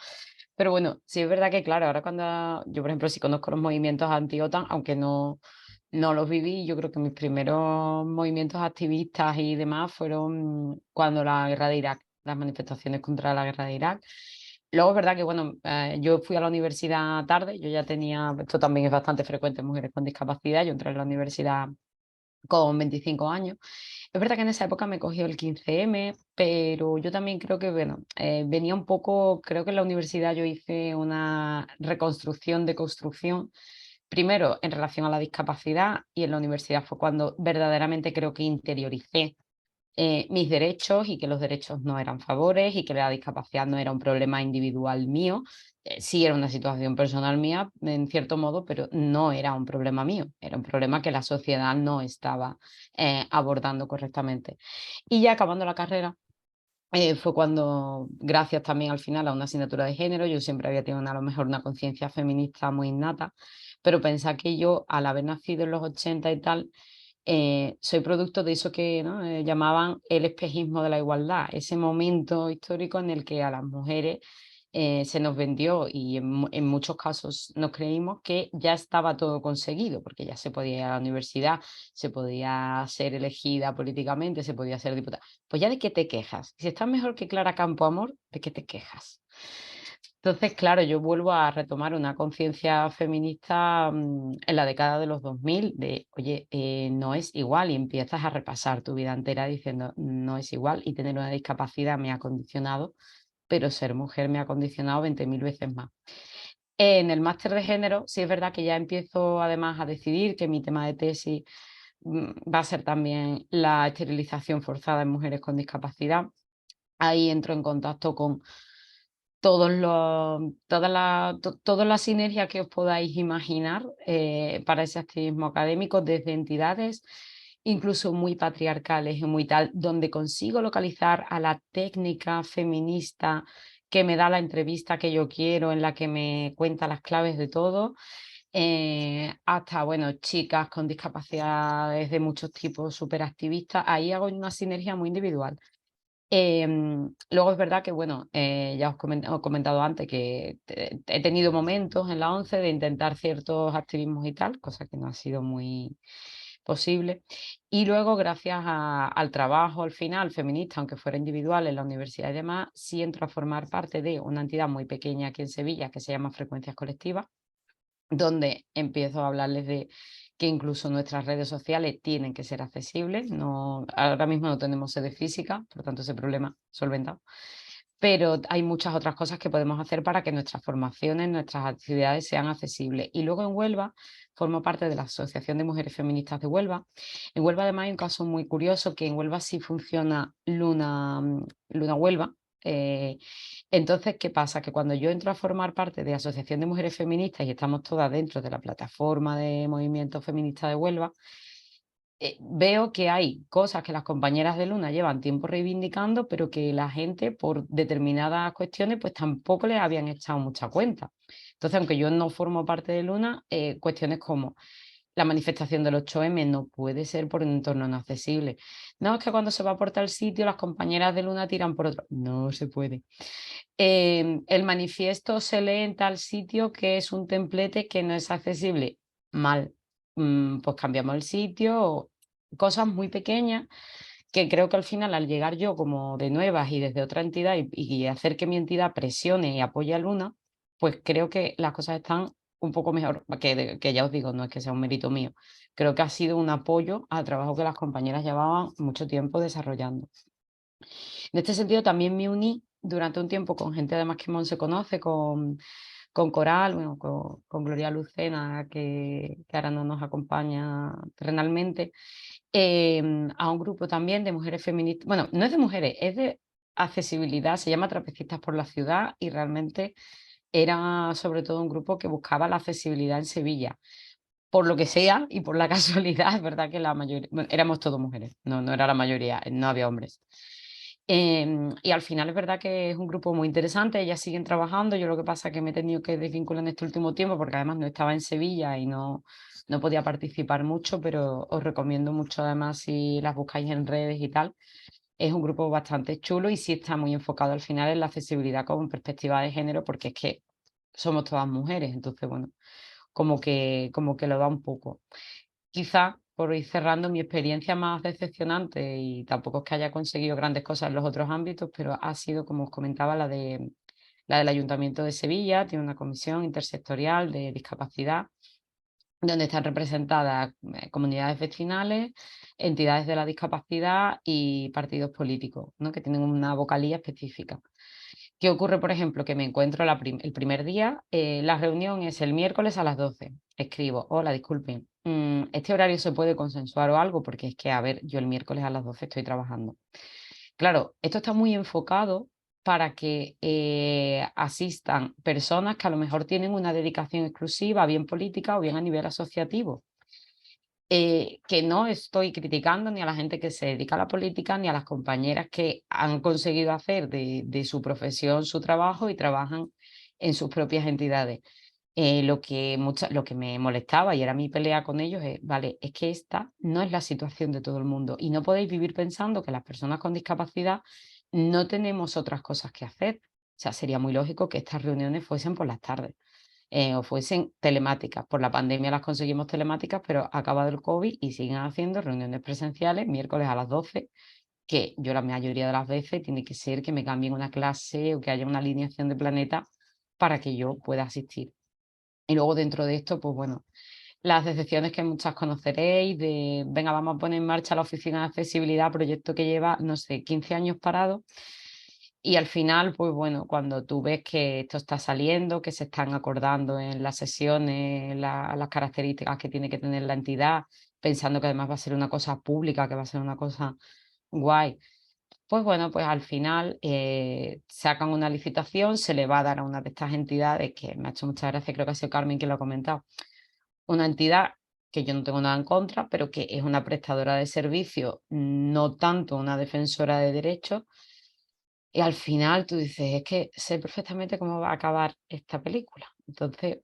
Pero bueno, sí es verdad que, claro, ahora cuando yo, por ejemplo, sí conozco los movimientos anti-OTAN, aunque no los viví, yo creo que mis primeros movimientos activistas y demás fueron cuando la guerra de Irak, las manifestaciones contra la guerra de Irak. Luego es verdad que, bueno, yo fui a la universidad tarde, yo ya tenía, esto también es bastante frecuente en mujeres con discapacidad, yo entré en la universidad con 25 años. Es verdad que en esa época me cogió el 15M, pero yo también creo que, bueno, venía un poco, creo que en la universidad yo hice una reconstrucción de construcción, primero en relación a la discapacidad, y en la universidad fue cuando verdaderamente creo que interioricé mis derechos y que los derechos no eran favores y que la discapacidad no era un problema individual mío. Sí era una situación personal mía, en cierto modo, pero no era un problema mío, era un problema que la sociedad no estaba abordando correctamente. Y ya acabando la carrera, fue cuando, gracias también al final a una asignatura de género, yo siempre había tenido a lo mejor una conciencia feminista muy innata, pero pensar que yo, al haber nacido en los 80 y tal, soy producto de eso que, ¿no? Llamaban el espejismo de la igualdad, ese momento histórico en el que a las mujeres se nos vendió y en muchos casos nos creímos que ya estaba todo conseguido, porque ya se podía ir a la universidad, se podía ser elegida políticamente, se podía ser diputada. Pues ya, ¿de qué te quejas? Si estás mejor que Clara Campoamor, ¿de qué te quejas? Entonces, claro, yo vuelvo a retomar una conciencia feminista en la década de los 2000 de, oye, no es igual, y empiezas a repasar tu vida entera diciendo, no es igual, y tener una discapacidad me ha condicionado, pero ser mujer me ha condicionado 20.000 veces más. En el máster de género, sí es verdad que ya empiezo además a decidir que mi tema de tesis va a ser también la esterilización forzada en mujeres con discapacidad. Ahí entro en contacto con toda la sinergia que os podáis imaginar para ese activismo académico, desde entidades incluso muy patriarcales y muy tal, donde consigo localizar a la técnica feminista que me da la entrevista que yo quiero, en la que me cuenta las claves de todo, hasta, bueno, chicas con discapacidades de muchos tipos, superactivistas. Ahí hago una sinergia muy individual. Luego es verdad que, bueno, ya os he comentado antes que he tenido momentos en la ONCE de intentar ciertos activismos y tal, cosa que no ha sido muy posible. Y luego, gracias al trabajo al final feminista, aunque fuera individual en la universidad y demás, sí entro a formar parte de una entidad muy pequeña aquí en Sevilla que se llama Frecuencias Colectivas, donde empiezo a hablarles de que incluso nuestras redes sociales tienen que ser accesibles. No, ahora mismo no tenemos sede física, por tanto ese problema solventado. Pero hay muchas otras cosas que podemos hacer para que nuestras formaciones, nuestras actividades sean accesibles. Y luego en Huelva formo parte de la Asociación de Mujeres Feministas de Huelva. En Huelva además hay un caso muy curioso, que en Huelva sí funciona Luna Huelva. Entonces, ¿qué pasa? Que cuando yo entro a formar parte de Asociación de Mujeres Feministas y estamos todas dentro de la plataforma de movimiento feminista de Huelva, veo que hay cosas que las compañeras de Luna llevan tiempo reivindicando, pero que la gente, por determinadas cuestiones, pues tampoco les habían echado mucha cuenta. Entonces, aunque yo no formo parte de Luna, cuestiones como la manifestación del 8M no puede ser por un entorno no accesible. No, es que cuando se va por tal sitio, las compañeras de Luna tiran por otro. No se puede. El manifiesto se lee en tal sitio que es un templete que no es accesible. Mal. Pues cambiamos el sitio, o cosas muy pequeñas que creo que al final, al llegar yo como de nuevas y desde otra entidad y hacer que mi entidad presione y apoye a Luna, pues creo que las cosas están un poco mejor, que ya os digo, no es que sea un mérito mío, creo que ha sido un apoyo al trabajo que las compañeras llevaban mucho tiempo desarrollando. En este sentido, también me uní durante un tiempo con gente además que Mon se conoce, con Coral, bueno, con Gloria Lucena, que ahora no nos acompaña terrenalmente, a un grupo también de mujeres feministas. Bueno, no es de mujeres, es de accesibilidad, se llama Trapecistas por la Ciudad, y realmente era sobre todo un grupo que buscaba la accesibilidad en Sevilla. Por lo que sea y por la casualidad, es verdad que la mayoría, bueno, éramos todos mujeres, no era la mayoría, no había hombres. Y al final es verdad que es un grupo muy interesante, ellas siguen trabajando. Yo lo que pasa es que me he tenido que desvincular en este último tiempo porque además no estaba en Sevilla y no podía participar mucho, pero os recomiendo mucho además si las buscáis en redes y tal. Es un grupo bastante chulo y sí está muy enfocado al final en la accesibilidad con perspectiva de género, porque es que somos todas mujeres, entonces bueno, como que lo da un poco. Quizá, por ir cerrando, mi experiencia más decepcionante, y tampoco es que haya conseguido grandes cosas en los otros ámbitos, pero ha sido, como os comentaba, la del Ayuntamiento de Sevilla. Tiene una comisión intersectorial de discapacidad, donde están representadas comunidades vecinales, entidades de la discapacidad y partidos políticos, ¿no?, que tienen una vocalía específica. ¿Qué ocurre, por ejemplo? Que me encuentro el primer día, la reunión es el miércoles a las 12. Escribo: hola, disculpen, ¿este horario se puede consensuar o algo? Porque es que, a ver, yo el miércoles a las 12 estoy trabajando. Claro, esto está muy enfocado para que asistan personas que a lo mejor tienen una dedicación exclusiva, bien política o bien a nivel asociativo. Que no estoy criticando ni a la gente que se dedica a la política, ni a las compañeras que han conseguido hacer de su profesión su trabajo y trabajan en sus propias entidades. Lo que me molestaba, y era mi pelea con ellos, es, vale, es que esta no es la situación de todo el mundo y no podéis vivir pensando que las personas con discapacidad no tenemos otras cosas que hacer. O sea, sería muy lógico que estas reuniones fuesen por las tardes. O fuesen telemáticas. Por la pandemia las conseguimos telemáticas, pero ha acabado el COVID y siguen haciendo reuniones presenciales miércoles a las 12, que yo la mayoría de las veces tiene que ser que me cambien una clase o que haya una alineación de planeta para que yo pueda asistir. Y luego dentro de esto, pues bueno, las decepciones que muchas conoceréis de, venga, vamos a poner en marcha la Oficina de Accesibilidad, proyecto que lleva, no sé, 15 años parado. Y al final, pues bueno, cuando tú ves que esto está saliendo, que se están acordando en las sesiones las características que tiene que tener la entidad, pensando que además va a ser una cosa pública, que va a ser una cosa guay, pues bueno, pues al final sacan una licitación, se le va a dar a una de estas entidades, que me ha hecho mucha gracia, creo que ha sido Carmen quien lo ha comentado, una entidad que yo no tengo nada en contra, pero que es una prestadora de servicios, no tanto una defensora de derechos. Y al final tú dices, es que sé perfectamente cómo va a acabar esta película. Entonces,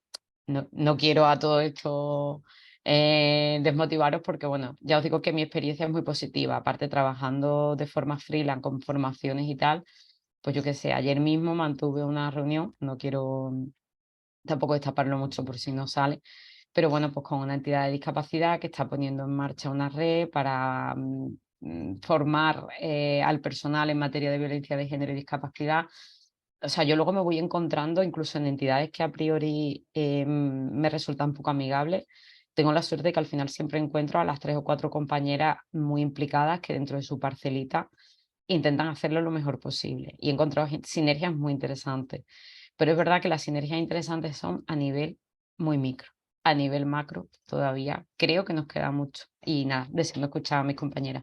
no quiero a todo esto desmotivaros porque, bueno, ya os digo que mi experiencia es muy positiva. Aparte, trabajando de forma freelance con formaciones y tal, pues yo qué sé, ayer mismo mantuve una reunión, no quiero tampoco destaparlo mucho por si no sale, pero bueno, pues con una entidad de discapacidad que está poniendo en marcha una red para formar al personal en materia de violencia de género y discapacidad. O sea, yo luego me voy encontrando incluso en entidades que a priori me resultan poco amigables. Tengo la suerte de que al final siempre encuentro a las 3 o 4 compañeras muy implicadas que dentro de su parcelita intentan hacerlo lo mejor posible. Y he encontrado sinergias muy interesantes. Pero es verdad que las sinergias interesantes son a nivel muy micro. A nivel macro todavía creo que nos queda mucho. Y nada, deseando escuchar a mis compañeras.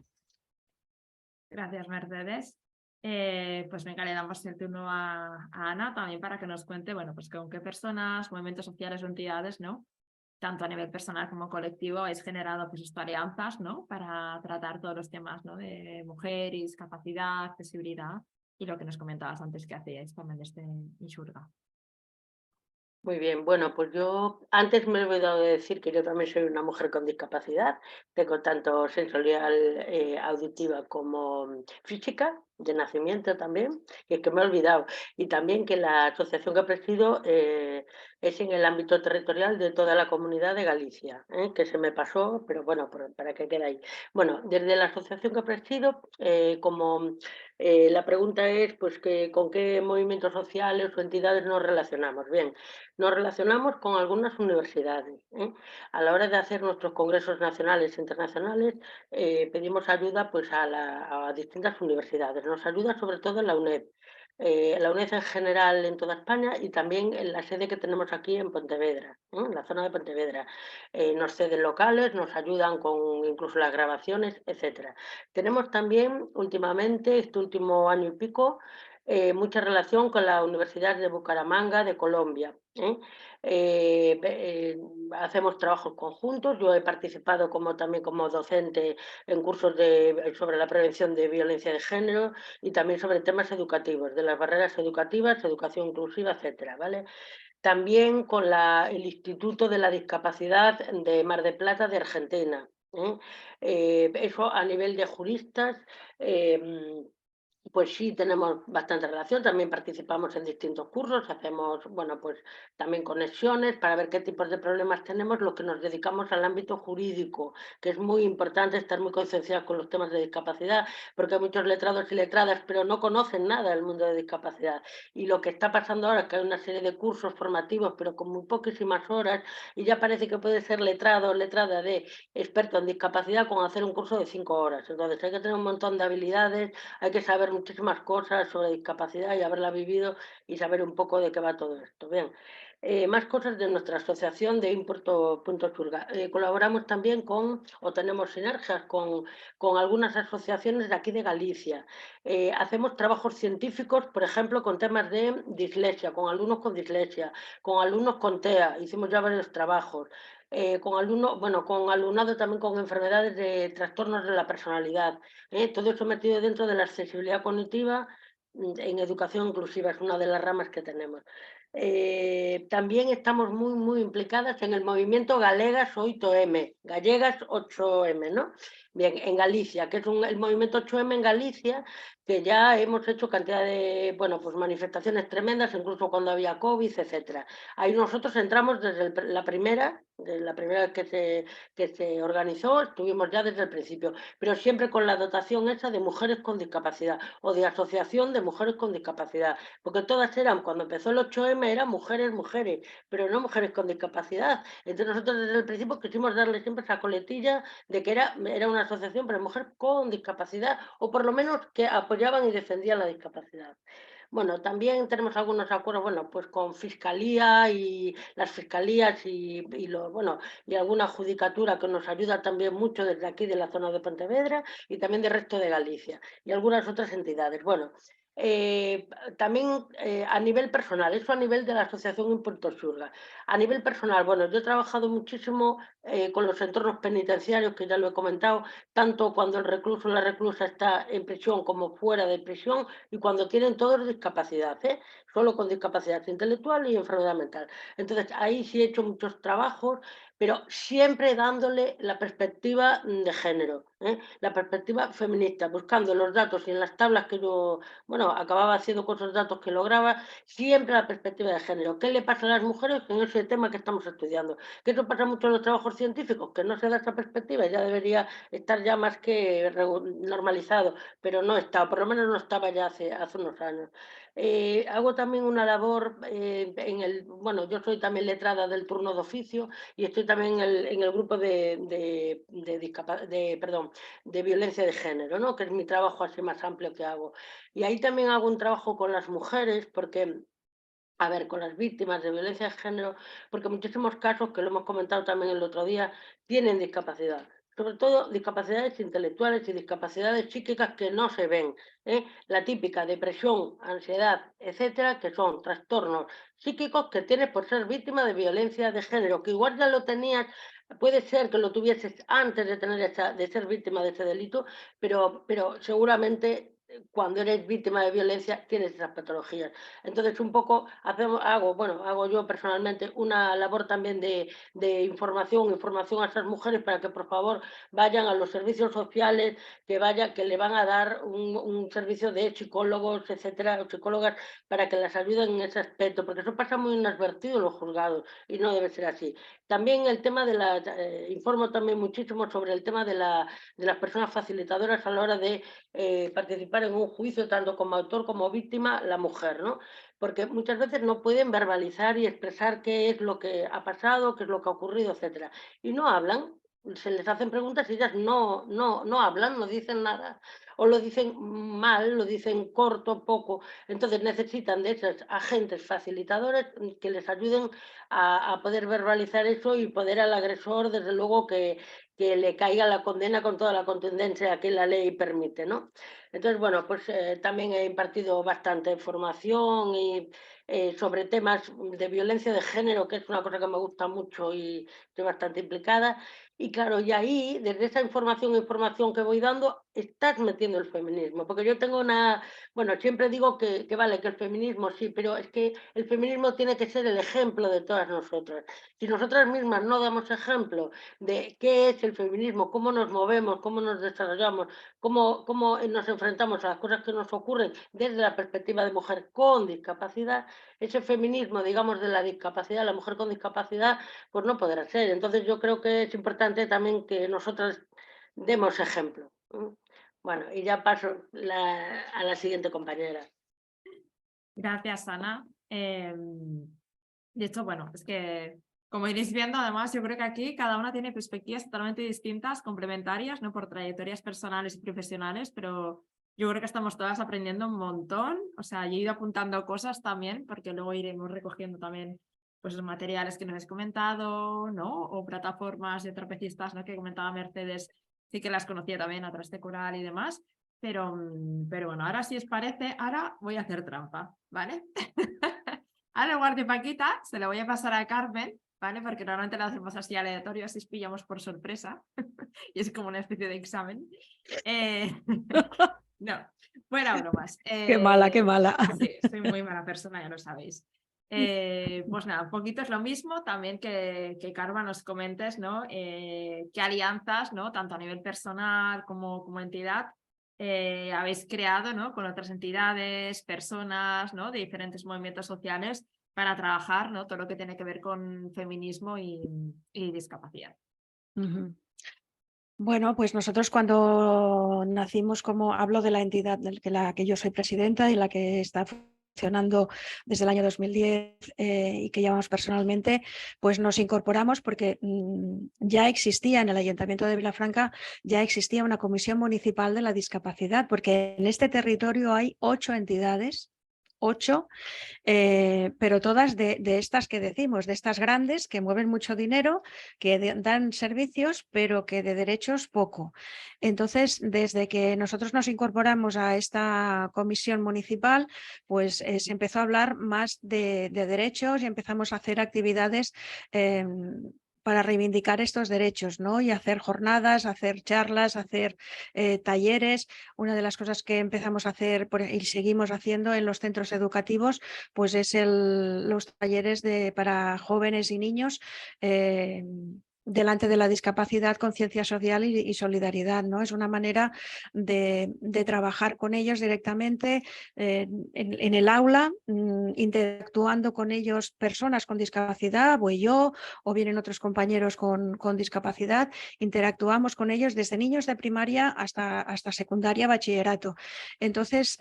Gracias, Mercedes. Pues venga, le damos el turno a Ana también para que nos cuente, bueno, pues con qué personas, movimientos sociales o entidades, ¿no? Tanto a nivel personal como colectivo, habéis generado pues estas alianzas, ¿no? Para tratar todos los temas, ¿no? De mujer y discapacidad, accesibilidad y lo que nos comentabas antes que hacíais también desde Insurga. Muy bien, bueno, pues yo antes me he olvidado de decir que yo también soy una mujer con discapacidad, tengo tanto sensorial, auditiva como física, de nacimiento también, y es que me he olvidado. Y también que la asociación que presido es en el ámbito territorial de toda la comunidad de Galicia, que se me pasó, pero bueno, para que quede ahí. Bueno, desde la asociación que presido, como la pregunta es, pues, ¿con qué movimientos sociales o entidades nos relacionamos? Bien. Nos relacionamos con algunas universidades. A la hora de hacer nuestros congresos nacionales e internacionales, pedimos ayuda pues, a distintas universidades. Nos ayuda sobre todo la UNED. La UNED en general en toda España y también en la sede que tenemos aquí en Pontevedra, en la zona de Pontevedra. Nos ceden locales, nos ayudan con incluso las grabaciones, etc. Tenemos también últimamente, este último año y pico, mucha relación con la Universidad de Bucaramanga de Colombia. Hacemos trabajos conjuntos, yo he participado también como docente en cursos sobre la prevención de violencia de género y también sobre temas educativos, de las barreras educativas, educación inclusiva, etcétera, ¿vale? También con el Instituto de la Discapacidad de Mar del Plata de Argentina. Eso a nivel de juristas. Pues sí, tenemos bastante relación, también participamos en distintos cursos, hacemos, bueno, pues también conexiones para ver qué tipos de problemas tenemos, lo que nos dedicamos al ámbito jurídico, que es muy importante estar muy concienciados con los temas de discapacidad, porque hay muchos letrados y letradas, pero no conocen nada del mundo de discapacidad. Y lo que está pasando ahora es que hay una serie de cursos formativos, pero con muy poquísimas horas, y ya parece que puede ser letrado o letrada de experto en discapacidad con hacer un curso de 5 horas. Entonces hay que tener un montón de habilidades, hay que saber muchísimas cosas sobre discapacidad y haberla vivido y saber un poco de qué va todo esto. Bien, más cosas de nuestra asociación de Import.Churga. Colaboramos también o tenemos sinergias con algunas asociaciones de aquí de Galicia. Hacemos trabajos científicos, por ejemplo, con temas de dislexia, con alumnos con dislexia, con alumnos con TEA, hicimos ya varios trabajos. Con alumnado también con enfermedades de trastornos de la personalidad. Todo eso metido dentro de la accesibilidad cognitiva en educación inclusiva, es una de las ramas que tenemos. También estamos muy, muy implicadas en el movimiento Galegas 8M, Gallegas 8M, ¿no? Bien, en Galicia, que es el movimiento 8M en Galicia, que ya hemos hecho cantidad de, bueno, pues manifestaciones tremendas, incluso cuando había COVID, etcétera. Ahí nosotros entramos desde la primera vez que se organizó, estuvimos ya desde el principio, pero siempre con la dotación esa de mujeres con discapacidad o de asociación de mujeres con discapacidad, porque todas eran, cuando empezó el 8M, lema era mujeres, mujeres, pero no mujeres con discapacidad. Entonces nosotros desde el principio quisimos darle siempre esa coletilla de que era una asociación para mujeres con discapacidad, o por lo menos que apoyaban y defendían la discapacidad. Bueno, también tenemos algunos acuerdos, bueno, pues con Fiscalía y las Fiscalías y alguna judicatura que nos ayuda también mucho desde aquí de la zona de Pontevedra y también del resto de Galicia y algunas otras entidades. Bueno, también a nivel personal, eso a nivel de la asociación en Puerto Xurga. A nivel personal, bueno, yo he trabajado muchísimo con los entornos penitenciarios, que ya lo he comentado, tanto cuando el recluso o la reclusa está en prisión como fuera de prisión y cuando tienen todos discapacidad, solo con discapacidad intelectual y enfermedad mental. Entonces, ahí sí he hecho muchos trabajos, pero siempre dándole la perspectiva de género, la perspectiva feminista, buscando los datos y en las tablas que yo, acababa haciendo con esos datos que lograba, siempre la perspectiva de género. ¿Qué le pasa a las mujeres en ese tema que estamos estudiando? Que eso pasa mucho en los trabajos científicos, que no se da esa perspectiva, ya debería estar ya más que normalizado, pero no está, por lo menos no estaba ya hace unos años. Hago también una labor yo soy también letrada del turno de oficio y estoy también en el grupo de violencia de género, ¿no? Que es mi trabajo así más amplio que hago. Y ahí también hago un trabajo con las mujeres porque, a ver, con las víctimas de violencia de género, porque en muchísimos casos, que lo hemos comentado también el otro día, tienen discapacidad. Sobre todo discapacidades intelectuales y discapacidades psíquicas que no se ven. La típica depresión, ansiedad, etcétera, que son trastornos psíquicos que tienes por ser víctima de violencia de género, que igual ya lo tenías, puede ser que lo tuvieses antes de ser víctima de ese delito, pero seguramente cuando eres víctima de violencia tienes esas patologías. Entonces un poco hago yo personalmente una labor también de información a esas mujeres para que por favor vayan a los servicios sociales, que le van a dar un servicio de psicólogos, etcétera, o psicólogas, para que las ayuden en ese aspecto, porque eso pasa muy inadvertido en los juzgados y no debe ser así. También el tema informo también muchísimo sobre el tema de las personas facilitadoras a la hora de participar en un juicio, tanto como autor como víctima, la mujer, ¿no? Porque muchas veces no pueden verbalizar y expresar qué es lo que ha pasado, qué es lo que ha ocurrido, etcétera. Y no hablan, se les hacen preguntas y ellas no hablan, no dicen nada, o lo dicen mal, lo dicen corto, poco. Entonces necesitan de esos agentes facilitadores que les ayuden a poder verbalizar eso y poder al agresor, desde luego, que le caiga la condena con toda la contundencia que la ley permite, ¿no? Entonces, bueno, pues también he impartido bastante formación y sobre temas de violencia de género, que es una cosa que me gusta mucho y estoy bastante implicada. Y claro, y ahí, desde esa información que voy dando, estás metiendo el feminismo, porque yo tengo siempre digo que vale, que el feminismo sí, pero es que el feminismo tiene que ser el ejemplo de todas nosotras. Si nosotras mismas no damos ejemplo de qué es el feminismo, cómo nos movemos, cómo nos desarrollamos, cómo nos enfrentamos a las cosas que nos ocurren desde la perspectiva de mujer con discapacidad, ese feminismo, digamos, de la discapacidad, la mujer con discapacidad, pues no podrá ser. Entonces yo creo que es importante también que nosotros demos ejemplo. Bueno, y ya paso a la siguiente compañera. Gracias, Ana. De hecho, bueno, es que como iréis viendo, además, yo creo que aquí cada una tiene perspectivas totalmente distintas, complementarias, ¿no? Por trayectorias personales y profesionales, pero yo creo que estamos todas aprendiendo un montón. O sea, yo he ido apuntando cosas también, porque luego iremos recogiendo también pues, los materiales que nos habéis comentado, ¿no? O plataformas de trapecistas, ¿no? Que comentaba Mercedes, sí que las conocía también a través de Coral y demás. Pero bueno, ahora si os parece, ahora voy a hacer trampa, ¿vale? Ahora en lugar de Paquita, se la voy a pasar a Carmen, ¿vale? Porque normalmente la hacemos así aleatorio, así pillamos por sorpresa. Y es como una especie de examen. No, fuera bromas. Qué mala, qué mala. Sí, soy muy mala persona, ya lo sabéis. Pues nada, un poquito es lo mismo, también que Carmen nos comentes, ¿no? Qué alianzas, ¿no? Tanto a nivel personal como entidad, habéis creado, ¿no? Con otras entidades, personas, ¿no? De diferentes movimientos sociales para trabajar, ¿no? Todo lo que tiene que ver con feminismo y discapacidad. Bueno, pues nosotros cuando nacimos, hablo de la entidad de la que yo soy presidenta y la que está funcionando desde el año 2010 y que llevamos personalmente, pues nos incorporamos porque ya existía en el Ayuntamiento de Vilafranca, ya existía una comisión municipal de la discapacidad, porque en este territorio hay 8 entidades, 8, pero todas de estas que decimos, de estas grandes que mueven mucho dinero, que dan servicios, pero que de derechos poco. Entonces, desde que nosotros nos incorporamos a esta comisión municipal, pues se empezó a hablar más de derechos y empezamos a hacer actividades para reivindicar estos derechos, ¿no? Y hacer jornadas, hacer charlas, hacer talleres. Una de las cosas que empezamos a hacer y seguimos haciendo en los centros educativos, pues es los talleres para jóvenes y niños delante de la discapacidad, conciencia social y solidaridad, ¿no? Es una manera de trabajar con ellos directamente en el aula, interactuando con ellos personas con discapacidad, voy yo, o vienen otros compañeros con discapacidad, interactuamos con ellos desde niños de primaria hasta secundaria, bachillerato. Entonces,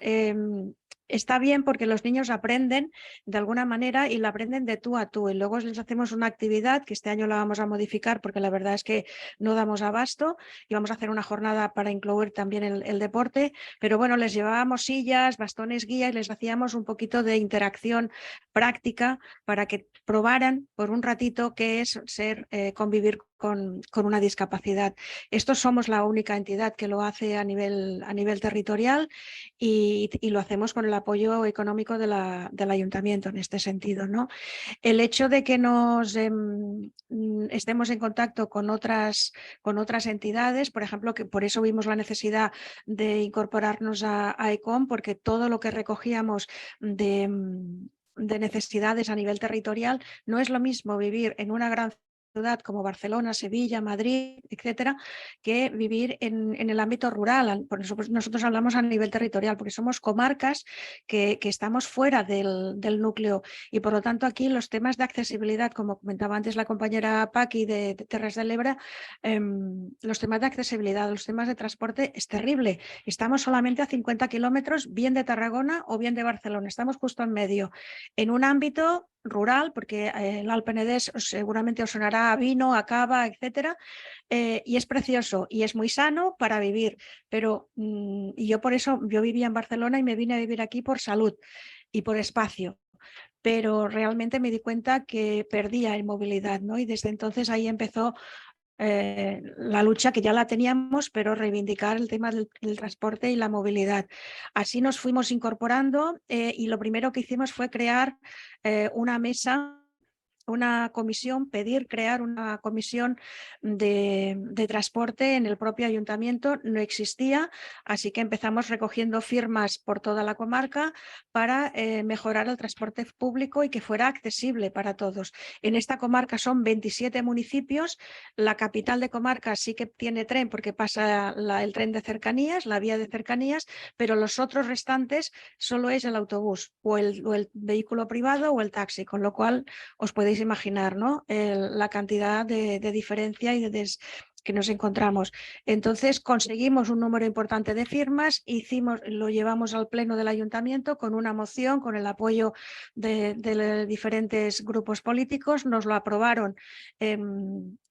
está bien porque los niños aprenden de alguna manera y la aprenden de tú a tú, y luego les hacemos una actividad que este año la vamos a modificar porque la verdad es que no damos abasto, y vamos a hacer una jornada para incluir también el deporte, pero bueno, les llevábamos sillas, bastones guía y les hacíamos un poquito de interacción práctica para que probaran por un ratito qué es convivir con una discapacidad. Estos somos la única entidad que lo hace a nivel territorial y lo hacemos con el apoyo económico del ayuntamiento en este sentido, ¿no? El hecho de que nos estemos en contacto con otras entidades, por ejemplo, que por eso vimos la necesidad de incorporarnos a ECOM, porque todo lo que recogíamos de necesidades a nivel territorial, no es lo mismo vivir en una gran ciudad como Barcelona, Sevilla, Madrid, etcétera, que vivir en el ámbito rural. Por eso nosotros hablamos a nivel territorial, porque somos comarcas que estamos fuera del núcleo, y por lo tanto aquí los temas de accesibilidad, como comentaba antes la compañera Paqui de Terres de l'Ebre, los temas de accesibilidad, los temas de transporte es terrible. Estamos solamente a 50 kilómetros bien de Tarragona o bien de Barcelona, estamos justo en medio, en un ámbito rural, porque el Alt Penedès seguramente os sonará a vino, a cava, etcétera, y es precioso y es muy sano para vivir, pero y yo por eso, yo vivía en Barcelona y me vine a vivir aquí por salud y por espacio, pero realmente me di cuenta que perdía en movilidad, ¿no? Y desde entonces ahí empezó la lucha, que ya la teníamos, pero reivindicar el tema del transporte y la movilidad. Así nos fuimos incorporando y lo primero que hicimos fue crear una mesa, una comisión, crear una comisión de transporte en el propio ayuntamiento. No existía, así que empezamos recogiendo firmas por toda la comarca para mejorar el transporte público y que fuera accesible para todos. En esta comarca son 27 municipios, la capital de comarca sí que tiene tren porque pasa el tren de cercanías, la vía de cercanías, pero los otros restantes solo es el autobús o el vehículo privado o el taxi, con lo cual os podéis imaginar, ¿no? La cantidad de diferencia y que nos encontramos. Entonces conseguimos un número importante de firmas, lo llevamos al pleno del ayuntamiento con una moción, con el apoyo de diferentes grupos políticos, nos lo aprobaron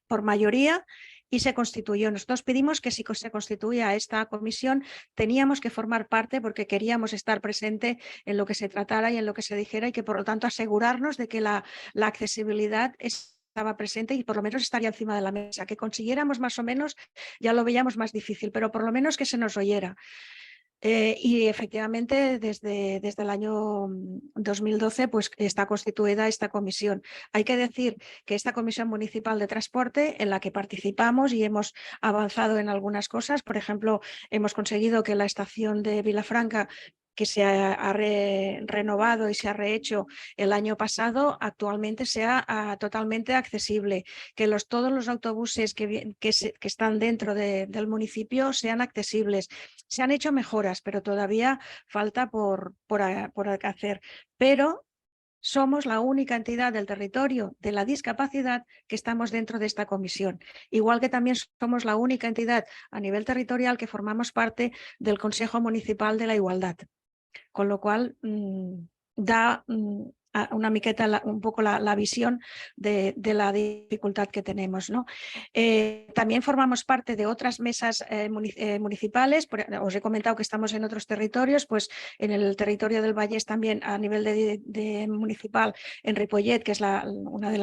por mayoría y se constituyó. Nosotros pedimos que si se constituía esta comisión teníamos que formar parte porque queríamos estar presente en lo que se tratara y en lo que se dijera, y que por lo tanto asegurarnos de que la accesibilidad estaba presente y por lo menos estaría encima de la mesa. Que consiguiéramos más o menos ya lo veíamos más difícil, pero por lo menos que se nos oyera. Y efectivamente desde el año 2012 pues está constituida esta comisión. Hay que decir que esta comisión municipal de transporte, en la que participamos y hemos avanzado en algunas cosas, por ejemplo, hemos conseguido que la estación de Vilafranca, que se ha renovado y se ha rehecho el año pasado, actualmente sea totalmente accesible, que todos los autobuses que están dentro del municipio sean accesibles. Se han hecho mejoras, pero todavía falta por hacer. Pero somos la única entidad del territorio de la discapacidad que estamos dentro de esta comisión. Igual que también somos la única entidad a nivel territorial que formamos parte del Consejo Municipal de la Igualdad. Con lo cual, da una miqueta, un poco la visión de la dificultad que tenemos, ¿no? También formamos parte de otras mesas municipales. Os he comentado que estamos en otros territorios, pues en el territorio del Vallès también a nivel de municipal, en Ripollet, que es una de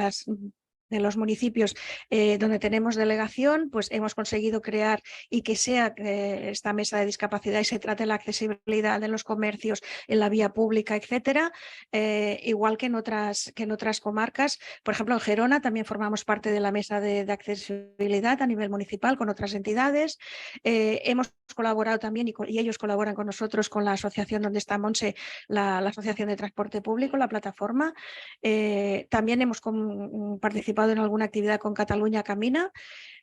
los municipios donde tenemos delegación, pues hemos conseguido crear y que sea esta mesa de discapacidad y se trate la accesibilidad en los comercios, en la vía pública, etcétera, igual que en otras comarcas. Por ejemplo, en Gerona también formamos parte de la mesa de accesibilidad a nivel municipal con otras entidades. Hemos colaborado también y ellos colaboran con nosotros con la asociación donde está Montse, la Asociación de Transporte Público, la plataforma. También hemos participado en alguna actividad con Cataluña Camina.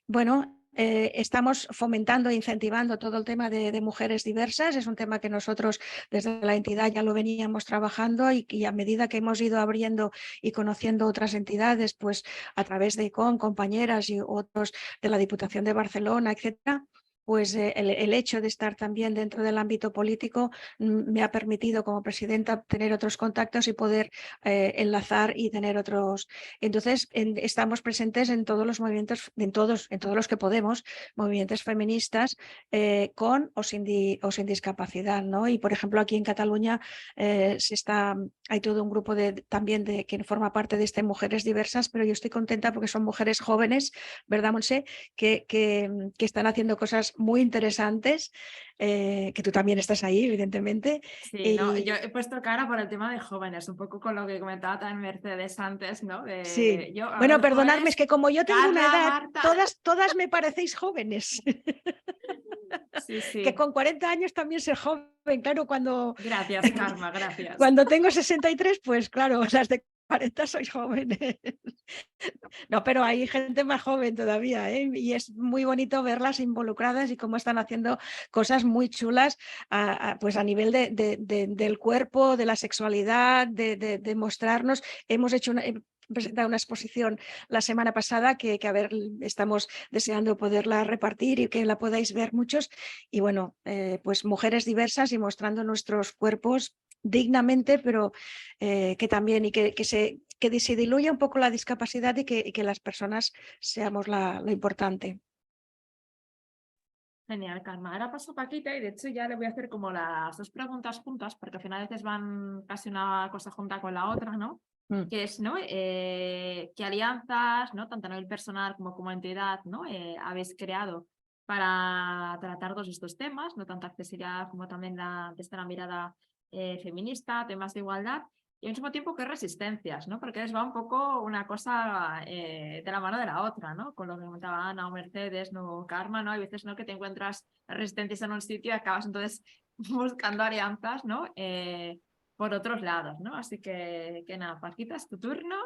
Bueno, estamos fomentando e incentivando todo el tema de mujeres diversas. Es un tema que nosotros desde la entidad ya lo veníamos trabajando y a medida que hemos ido abriendo y conociendo otras entidades, pues a través de ICOM, compañeras y otros de la Diputación de Barcelona, etcétera, pues el hecho de estar también dentro del ámbito político me ha permitido como presidenta tener otros contactos y poder enlazar y tener otros. Entonces estamos presentes en todos los movimientos, en todos los que podemos, movimientos feministas con o sin discapacidad, ¿no? Y por ejemplo aquí en Cataluña hay todo un grupo también de que forma parte de Mujeres Diversas, pero yo estoy contenta porque son mujeres jóvenes, ¿verdad, Montse? Que están haciendo cosas muy interesantes, que tú también estás ahí, evidentemente. Sí, no, yo he puesto cara por el tema de jóvenes, un poco con lo que comentaba también Mercedes antes, ¿no? Sí. Bueno, perdonadme, es que como yo tengo una edad, Marta. todas me parecéis jóvenes. Sí, sí. Que con 40 años también ser joven, claro, cuando... Gracias, Karma, gracias. Cuando tengo 63, pues claro, las de 40 sois jóvenes. No, pero hay gente más joven todavía, ¿eh? Y es muy bonito verlas involucradas y cómo están haciendo cosas muy chulas pues a nivel del cuerpo, de la sexualidad, de mostrarnos. Hemos presentado una exposición la semana pasada que a ver, estamos deseando poderla repartir y que la podáis ver muchos. Y bueno, pues mujeres diversas y mostrando nuestros cuerpos dignamente, pero que también y que se diluya un poco la discapacidad y que las personas seamos lo importante. Genial, Karma. Ahora paso a Paquita y de hecho ya le voy a hacer como las dos preguntas juntas, porque al final a veces van casi una cosa junta con la otra, ¿no? Que es, ¿no? ¿Qué alianzas, ¿no? Tanto a nivel personal como entidad, ¿no? Habéis creado para tratar todos estos temas, no tanto accesibilidad como también desde la mirada feminista, temas de igualdad, y al mismo tiempo qué resistencias, ¿no? Porque les va un poco una cosa de la mano de la otra, ¿no? Con lo que comentaba Ana o Mercedes, ¿no? Karma, ¿no? Hay veces, ¿no? Que te encuentras resistencias en un sitio y acabas entonces buscando alianzas, ¿no? Por otros lados, ¿no? Así que nada, Paquita, es tu turno.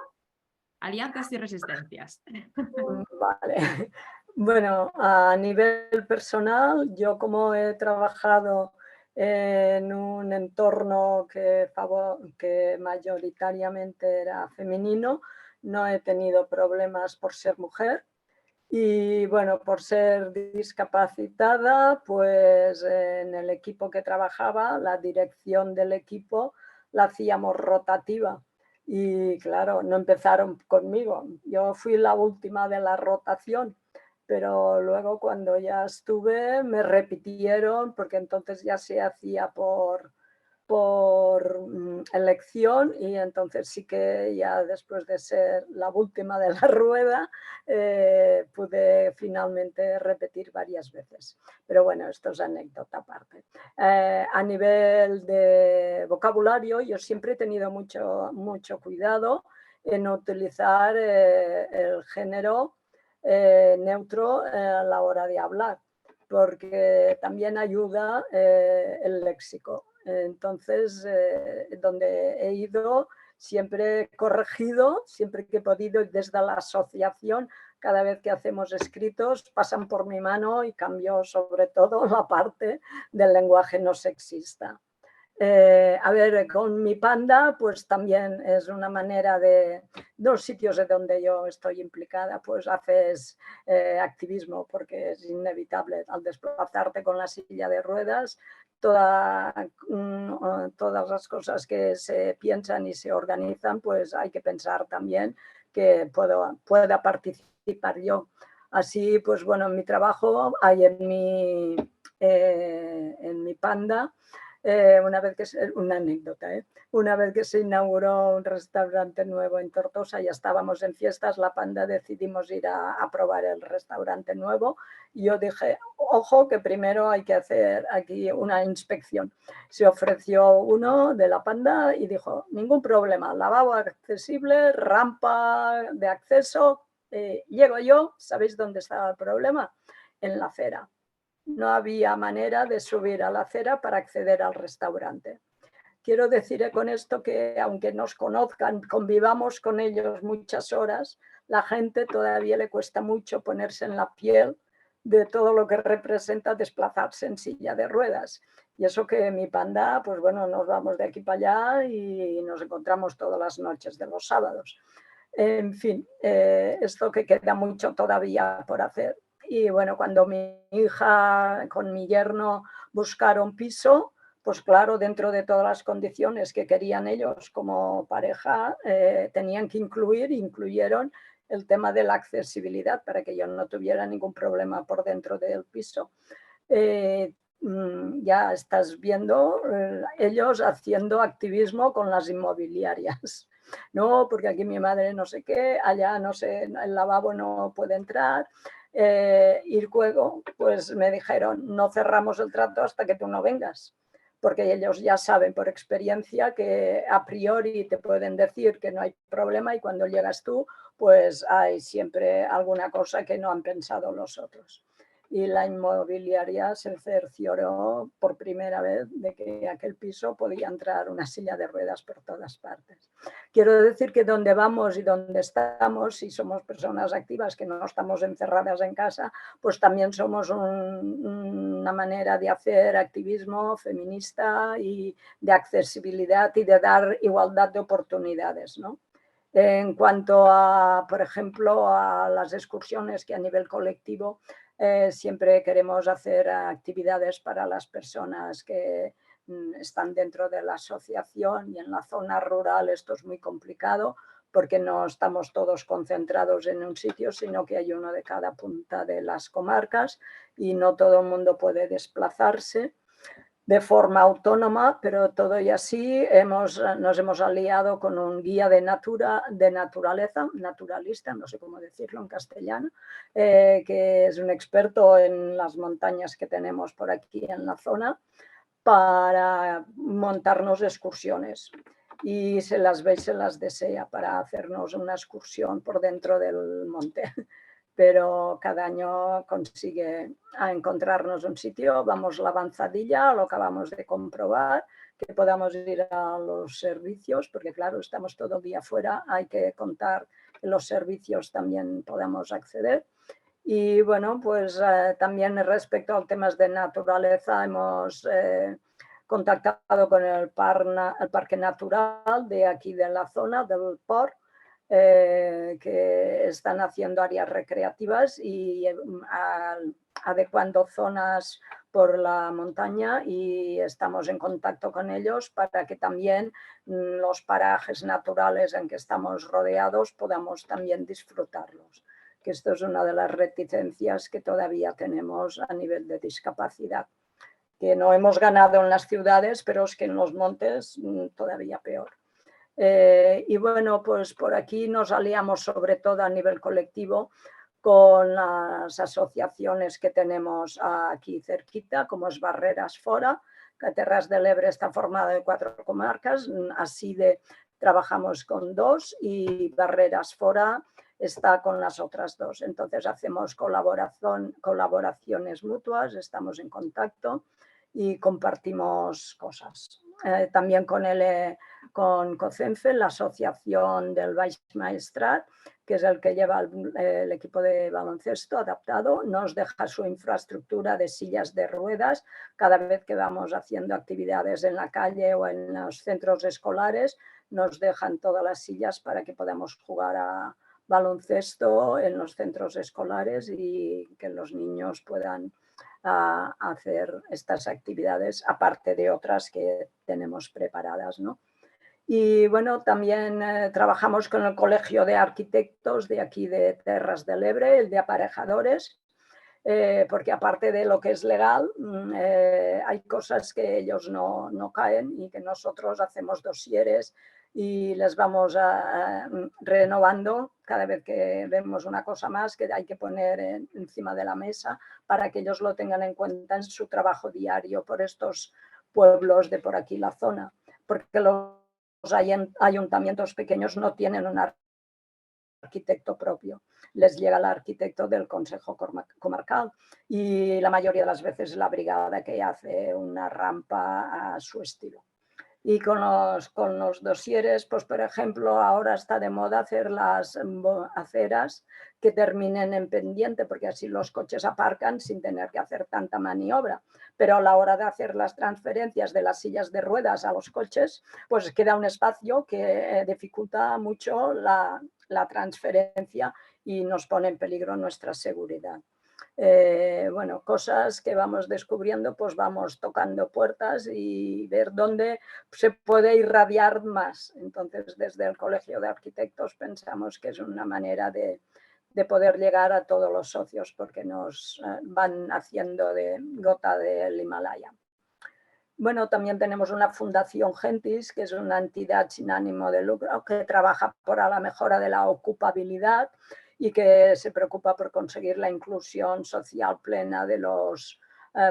Alianzas y resistencias. Vale. Bueno, a nivel personal, yo como he trabajado en un entorno que mayoritariamente era femenino, no he tenido problemas por ser mujer. Y bueno, por ser discapacitada, pues en el equipo que trabajaba, la dirección del equipo la hacíamos rotativa. Y claro, no empezaron conmigo. Yo fui la última de la rotación, pero luego cuando ya estuve me repitieron porque entonces ya se hacía por elección y entonces sí que ya después de ser la última de la rueda pude finalmente repetir varias veces. Pero bueno, esto es anécdota aparte. A nivel de vocabulario, yo siempre he tenido mucho cuidado en utilizar el género neutro a la hora de hablar, porque también ayuda el léxico. Entonces, donde he ido, siempre he corregido, siempre que he podido, desde la asociación, cada vez que hacemos escritos, pasan por mi mano y cambio sobre todo la parte del lenguaje no sexista. A ver, con mi panda, pues también es una manera de, dos sitios de donde yo estoy implicada, pues haces activismo, porque es inevitable al desplazarte con la silla de ruedas, todas las cosas que se piensan y se organizan, pues hay que pensar también que pueda participar yo. Así, pues bueno, en mi trabajo hay en mi panda, una anécdota, una vez que se inauguró un restaurante nuevo en Tortosa, ya estábamos en fiestas, la panda decidimos ir a probar el restaurante nuevo y yo dije, ojo, que primero hay que hacer aquí una inspección. Se ofreció uno de la panda y dijo, ningún problema, lavabo accesible, rampa de acceso, llego yo, ¿sabéis dónde estaba el problema? En la acera. No había manera de subir a la acera para acceder al restaurante. Quiero decir con esto que aunque nos conozcan, convivamos con ellos muchas horas, la gente todavía le cuesta mucho ponerse en la piel de todo lo que representa desplazarse en silla de ruedas. Y eso que mi panda, pues bueno, nos vamos de aquí para allá y nos encontramos todas las noches de los sábados. En fin, esto que queda mucho todavía por hacer. Y bueno, cuando mi hija con mi yerno buscaron piso, pues claro, dentro de todas las condiciones que querían ellos como pareja, tenían que incluyeron el tema de la accesibilidad para que yo no tuviera ningún problema por dentro del piso. Ya estás viendo ellos haciendo activismo con las inmobiliarias. No, porque aquí mi madre no sé qué, allá no sé, el lavabo no puede entrar. Y luego, pues me dijeron, no cerramos el trato hasta que tú no vengas, porque ellos ya saben por experiencia que a priori te pueden decir que no hay problema y cuando llegas tú, pues hay siempre alguna cosa que no han pensado los otros. Y la inmobiliaria se cercioró por primera vez de que aquel piso podía entrar una silla de ruedas por todas partes. Quiero decir que donde vamos y donde estamos, si somos personas activas que no estamos encerradas en casa, pues también somos una manera de hacer activismo feminista y de accesibilidad y de dar igualdad de oportunidades, ¿no? En cuanto a, por ejemplo, a las excursiones que a nivel colectivo siempre queremos hacer actividades para las personas que están dentro de la asociación y en la zona rural esto es muy complicado porque no estamos todos concentrados en un sitio, sino que hay uno de cada punta de las comarcas y no todo el mundo puede desplazarse de forma autónoma, pero todo y así nos hemos aliado con un guía de naturaleza, naturalista, no sé cómo decirlo en castellano, que es un experto en las montañas que tenemos por aquí en la zona, para montarnos excursiones. Y se las ve y se las desea para hacernos una excursión por dentro del monte. Pero cada año consigue encontrarnos un sitio, vamos la avanzadilla, lo acabamos de comprobar, que podamos ir a los servicios, porque claro, estamos todo el día fuera, hay que contar que los servicios también podamos acceder. Y bueno, pues también respecto a temas de naturaleza hemos contactado con el Parque Natural de aquí de la zona, del Port, que están haciendo áreas recreativas y adecuando zonas por la montaña y estamos en contacto con ellos para que también los parajes naturales en que estamos rodeados podamos también disfrutarlos. Que esto es una de las reticencias que todavía tenemos a nivel de discapacidad, que no hemos ganado en las ciudades, pero es que en los montes todavía peor. Y bueno, pues por aquí nos aliamos sobre todo a nivel colectivo con las asociaciones que tenemos aquí cerquita, como es Barreras Fora, que Terras de l'Ebre está formada de 4 comarcas, así de trabajamos con 2 y Barreras Fora está con las otras 2. Entonces hacemos colaboraciones mutuas, estamos en contacto y compartimos cosas. también con COCENFE, la Asociación del Baix Maestrat, que es el que lleva el equipo de baloncesto adaptado, nos deja su infraestructura de sillas de ruedas cada vez que vamos haciendo actividades en la calle o en los centros escolares, nos dejan todas las sillas para que podamos jugar a baloncesto en los centros escolares y que los niños puedan hacer estas actividades, aparte de otras que tenemos preparadas, ¿no? Y bueno, también trabajamos con el Colegio de Arquitectos de aquí de Terras del Ebre, el de aparejadores, porque aparte de lo que es legal, hay cosas que ellos no caen y que nosotros hacemos dosieres y les vamos renovando cada vez que vemos una cosa más que hay que poner encima de la mesa para que ellos lo tengan en cuenta en su trabajo diario por estos pueblos de por aquí la zona, porque los ayuntamientos pequeños no tienen un arquitecto propio, les llega el arquitecto del Consejo Comarcal y la mayoría de las veces la brigada que hace una rampa a su estilo. Y con los dosieres, pues por ejemplo, ahora está de moda hacer las aceras que terminen en pendiente, porque así los coches aparcan sin tener que hacer tanta maniobra. Pero a la hora de hacer las transferencias de las sillas de ruedas a los coches, pues queda un espacio que dificulta mucho la transferencia y nos pone en peligro nuestra seguridad. Bueno, cosas que vamos descubriendo, pues vamos tocando puertas y ver dónde se puede irradiar más. Entonces, desde el Colegio de Arquitectos pensamos que es una manera de poder llegar a todos los socios, porque nos van haciendo de gota del Himalaya. Bueno, también tenemos una Fundación Gentis, que es una entidad sin ánimo de lucro que trabaja para la mejora de la ocupabilidad y que se preocupa por conseguir la inclusión social plena de los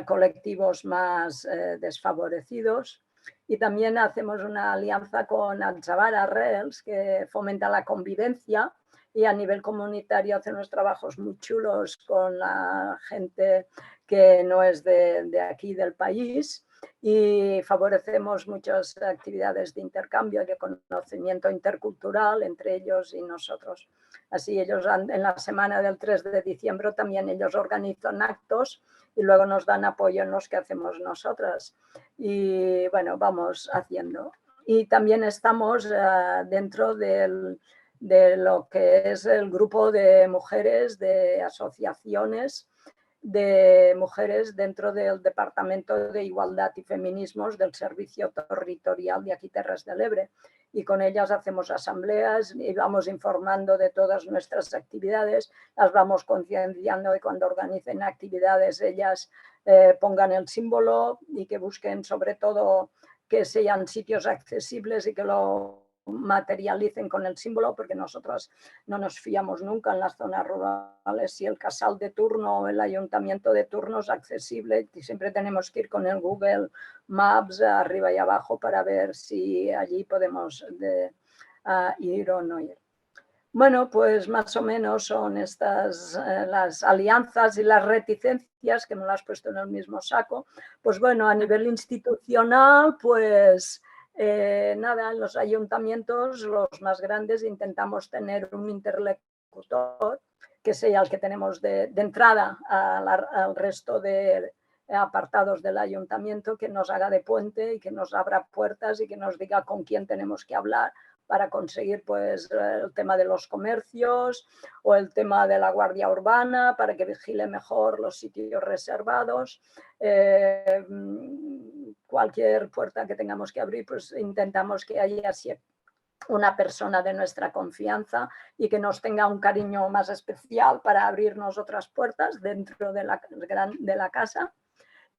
colectivos más desfavorecidos. Y también hacemos una alianza con Atzabar Arrels, que fomenta la convivencia y a nivel comunitario hace unos trabajos muy chulos con la gente que no es de aquí del país y favorecemos muchas actividades de intercambio y de conocimiento intercultural entre ellos y nosotros. Así ellos en la semana del 3 de diciembre también ellos organizan actos y luego nos dan apoyo en los que hacemos nosotras. Y bueno, vamos haciendo. Y también estamos dentro de lo que es el grupo de mujeres de asociaciones de mujeres dentro del Departamento de Igualdad y Feminismos del Servicio Territorial de aquí Terras del Ebre. Y con ellas hacemos asambleas y vamos informando de todas nuestras actividades, las vamos concienciando de cuando organicen actividades ellas pongan el símbolo y que busquen sobre todo que sean sitios accesibles y que lo materialicen con el símbolo, porque nosotros no nos fiamos nunca en las zonas rurales si el casal de turno o el ayuntamiento de turno es accesible y siempre tenemos que ir con el Google Maps arriba y abajo para ver si allí podemos ir o no ir. Bueno, pues más o menos son estas las alianzas y las reticencias, que me las has puesto en el mismo saco. Pues bueno, a nivel institucional, pues nada, en los ayuntamientos, los más grandes, intentamos tener un interlocutor que sea el que tenemos de entrada al resto de apartados del ayuntamiento, que nos haga de puente y que nos abra puertas y que nos diga con quién tenemos que hablar para conseguir pues el tema de los comercios o el tema de la guardia urbana para que vigile mejor los sitios reservados. Cualquier puerta que tengamos que abrir, pues intentamos que haya una persona de nuestra confianza y que nos tenga un cariño más especial para abrirnos otras puertas dentro de la casa.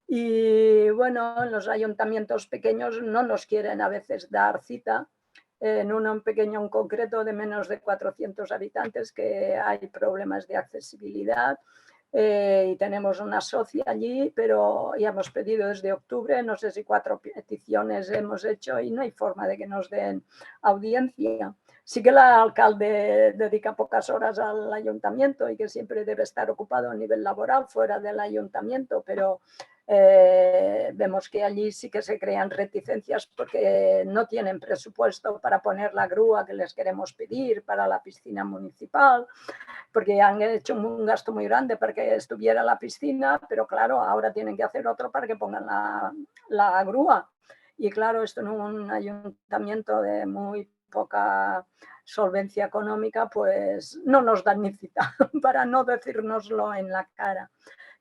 Y bueno, en los ayuntamientos pequeños no nos quieren a veces dar cita. En uno pequeño en concreto de menos de 400 habitantes que hay problemas de accesibilidad y tenemos una socia allí, pero ya hemos pedido desde octubre, no sé si 4 peticiones hemos hecho y no hay forma de que nos den audiencia. Sí que el alcalde dedica pocas horas al ayuntamiento y que siempre debe estar ocupado a nivel laboral fuera del ayuntamiento, pero vemos que allí sí que se crean reticencias porque no tienen presupuesto para poner la grúa que les queremos pedir para la piscina municipal, porque han hecho un gasto muy grande para que estuviera la piscina, pero claro, ahora tienen que hacer otro para que pongan la grúa. Y claro, esto en un ayuntamiento de muy poca solvencia económica, pues no nos dan ni cita, para no decírnoslo en la cara.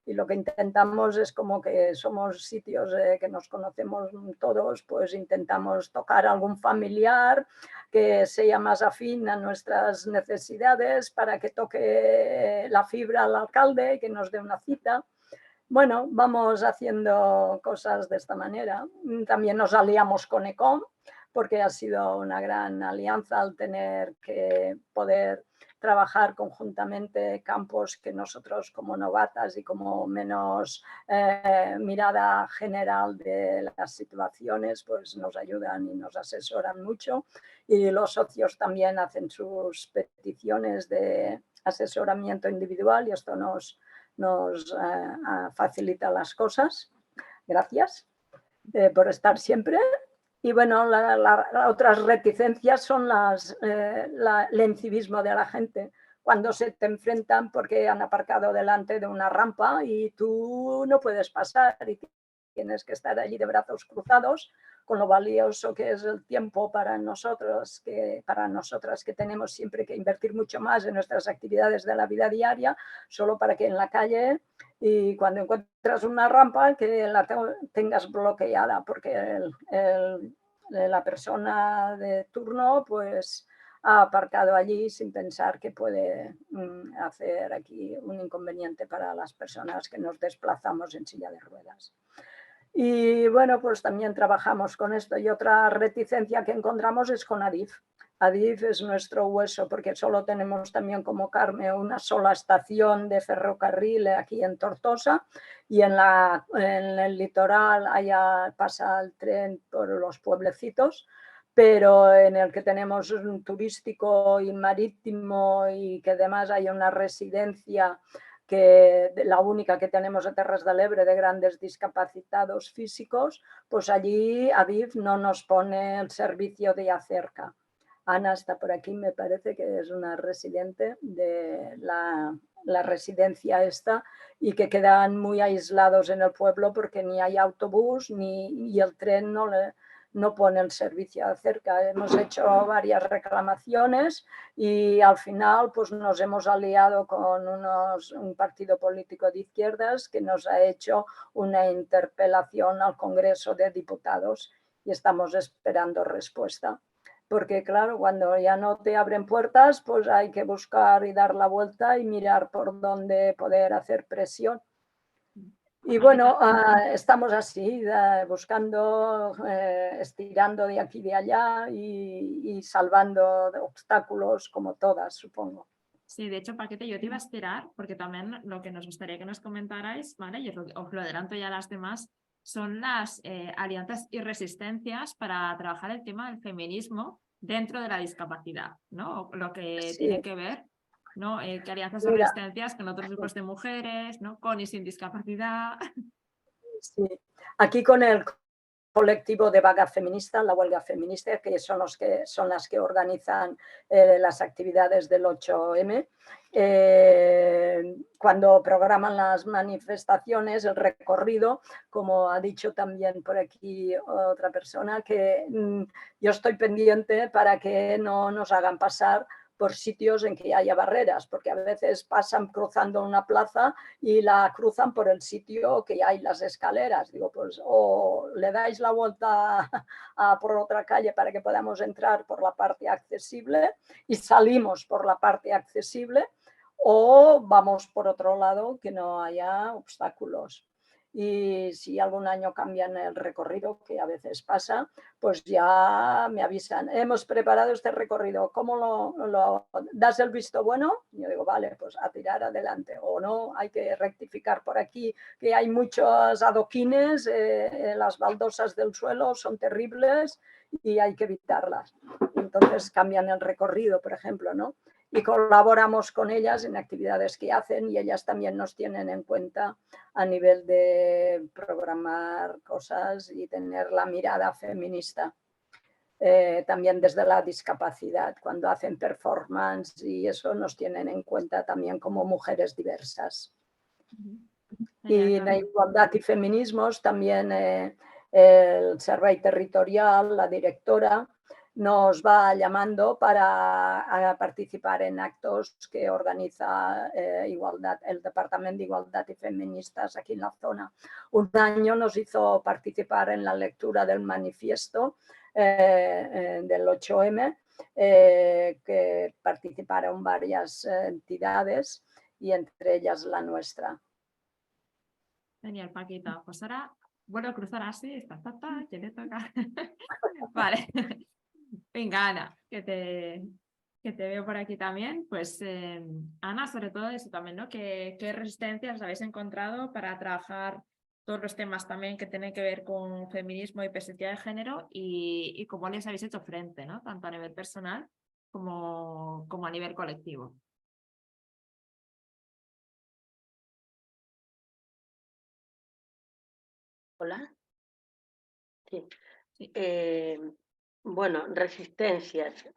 Y lo que intentamos es, como que somos sitios que nos conocemos todos, pues intentamos tocar a algún familiar que sea más afín a nuestras necesidades para que toque la fibra al alcalde y que nos dé una cita. Bueno, vamos haciendo cosas de esta manera. También nos aliamos con ECOM, porque ha sido una gran alianza al tener que poder trabajar conjuntamente campos que nosotros, como novatas y como menos mirada general de las situaciones, pues nos ayudan y nos asesoran mucho. Y los socios también hacen sus peticiones de asesoramiento individual y esto nos facilita las cosas. Gracias por estar siempre. Y bueno, las otras reticencias son el incivismo de la gente, cuando se te enfrentan porque han aparcado delante de una rampa y tú no puedes pasar y tienes que estar allí de brazos cruzados, con lo valioso que es el tiempo para nosotros, para nosotras que tenemos siempre que invertir mucho más en nuestras actividades de la vida diaria, solo para que en la calle y cuando encuentras una rampa que la tengas bloqueada, porque la persona de turno pues ha aparcado allí sin pensar que puede hacer aquí un inconveniente para las personas que nos desplazamos en silla de ruedas. Y bueno, pues también trabajamos con esto. Y otra reticencia que encontramos es con Adif. Adif es nuestro hueso, porque solo tenemos también como Carme una sola estación de ferrocarril aquí en Tortosa, y en el litoral allá pasa el tren por los pueblecitos, pero en el que tenemos un turístico y marítimo y que además hay una residencia que la única que tenemos a Terras de l'Ebre de grandes discapacitados físicos, pues allí Adif no nos pone el servicio de Acerca. Ana está por aquí, me parece que es una residente de la residencia esta, y que quedan muy aislados en el pueblo porque ni hay autobús y el tren no pone el servicio Acerca. Hemos hecho varias reclamaciones y al final pues nos hemos aliado con un partido político de izquierdas que nos ha hecho una interpelación al Congreso de Diputados y estamos esperando respuesta. Porque claro, cuando ya no te abren puertas, pues hay que buscar y dar la vuelta y mirar por dónde poder hacer presión. Y bueno, estamos así, buscando, estirando de aquí y de allá y salvando obstáculos como todas, supongo. Sí, de hecho, Paquete, yo te iba a esperar, porque también lo que nos gustaría que nos comentarais, ¿vale? Y os lo adelanto ya a las demás, son las alianzas y resistencias para trabajar el tema del feminismo dentro de la discapacidad, ¿no? Lo que Sí. tiene que ver, ¿no? ¿Qué alianzas o resistencias con otros grupos de mujeres, ¿no? Con y sin discapacidad? Sí. Aquí con el colectivo de vaga feminista, la huelga feminista, que son las que organizan las actividades del 8M. Cuando programan las manifestaciones, el recorrido, como ha dicho también por aquí otra persona, que yo estoy pendiente para que no nos hagan pasar por sitios en que haya barreras, porque a veces pasan cruzando una plaza y la cruzan por el sitio que hay las escaleras. Digo, pues o le dais la vuelta por otra calle para que podamos entrar por la parte accesible y salimos por la parte accesible, o vamos por otro lado que no haya obstáculos. Y si algún año cambian el recorrido, que a veces pasa, pues ya me avisan, hemos preparado este recorrido, ¿cómo lo das el visto bueno? Y yo digo, vale, pues a tirar adelante, o no, hay que rectificar por aquí, que hay muchos adoquines, las baldosas del suelo son terribles y hay que evitarlas. Entonces cambian el recorrido, por ejemplo, ¿no? y colaboramos con ellas en actividades que hacen y ellas también nos tienen en cuenta a nivel de programar cosas y tener la mirada feminista. También desde la discapacidad, cuando hacen performance y eso nos tienen en cuenta también como mujeres diversas. Y en igualdad y feminismos también el Servei Territorial, la directora, nos va llamando para participar en actos que organiza el Departamento de Igualdad y Feministas aquí en la zona. Un año nos hizo participar en la lectura del manifiesto del 8M, que participaron varias entidades y entre ellas la nuestra. Genial, Paquita. Pues ahora vuelvo a cruzar así, que le toca. Vale. Venga, Ana, que te veo por aquí también. Pues Ana, sobre todo eso también, ¿no? ¿Qué resistencias habéis encontrado para trabajar todos los temas también que tienen que ver con feminismo y perspectiva de género y cómo les habéis hecho frente, ¿no? Tanto a nivel personal como a nivel colectivo? Hola. Sí. Sí. Bueno, resistencias,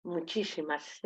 muchísimas,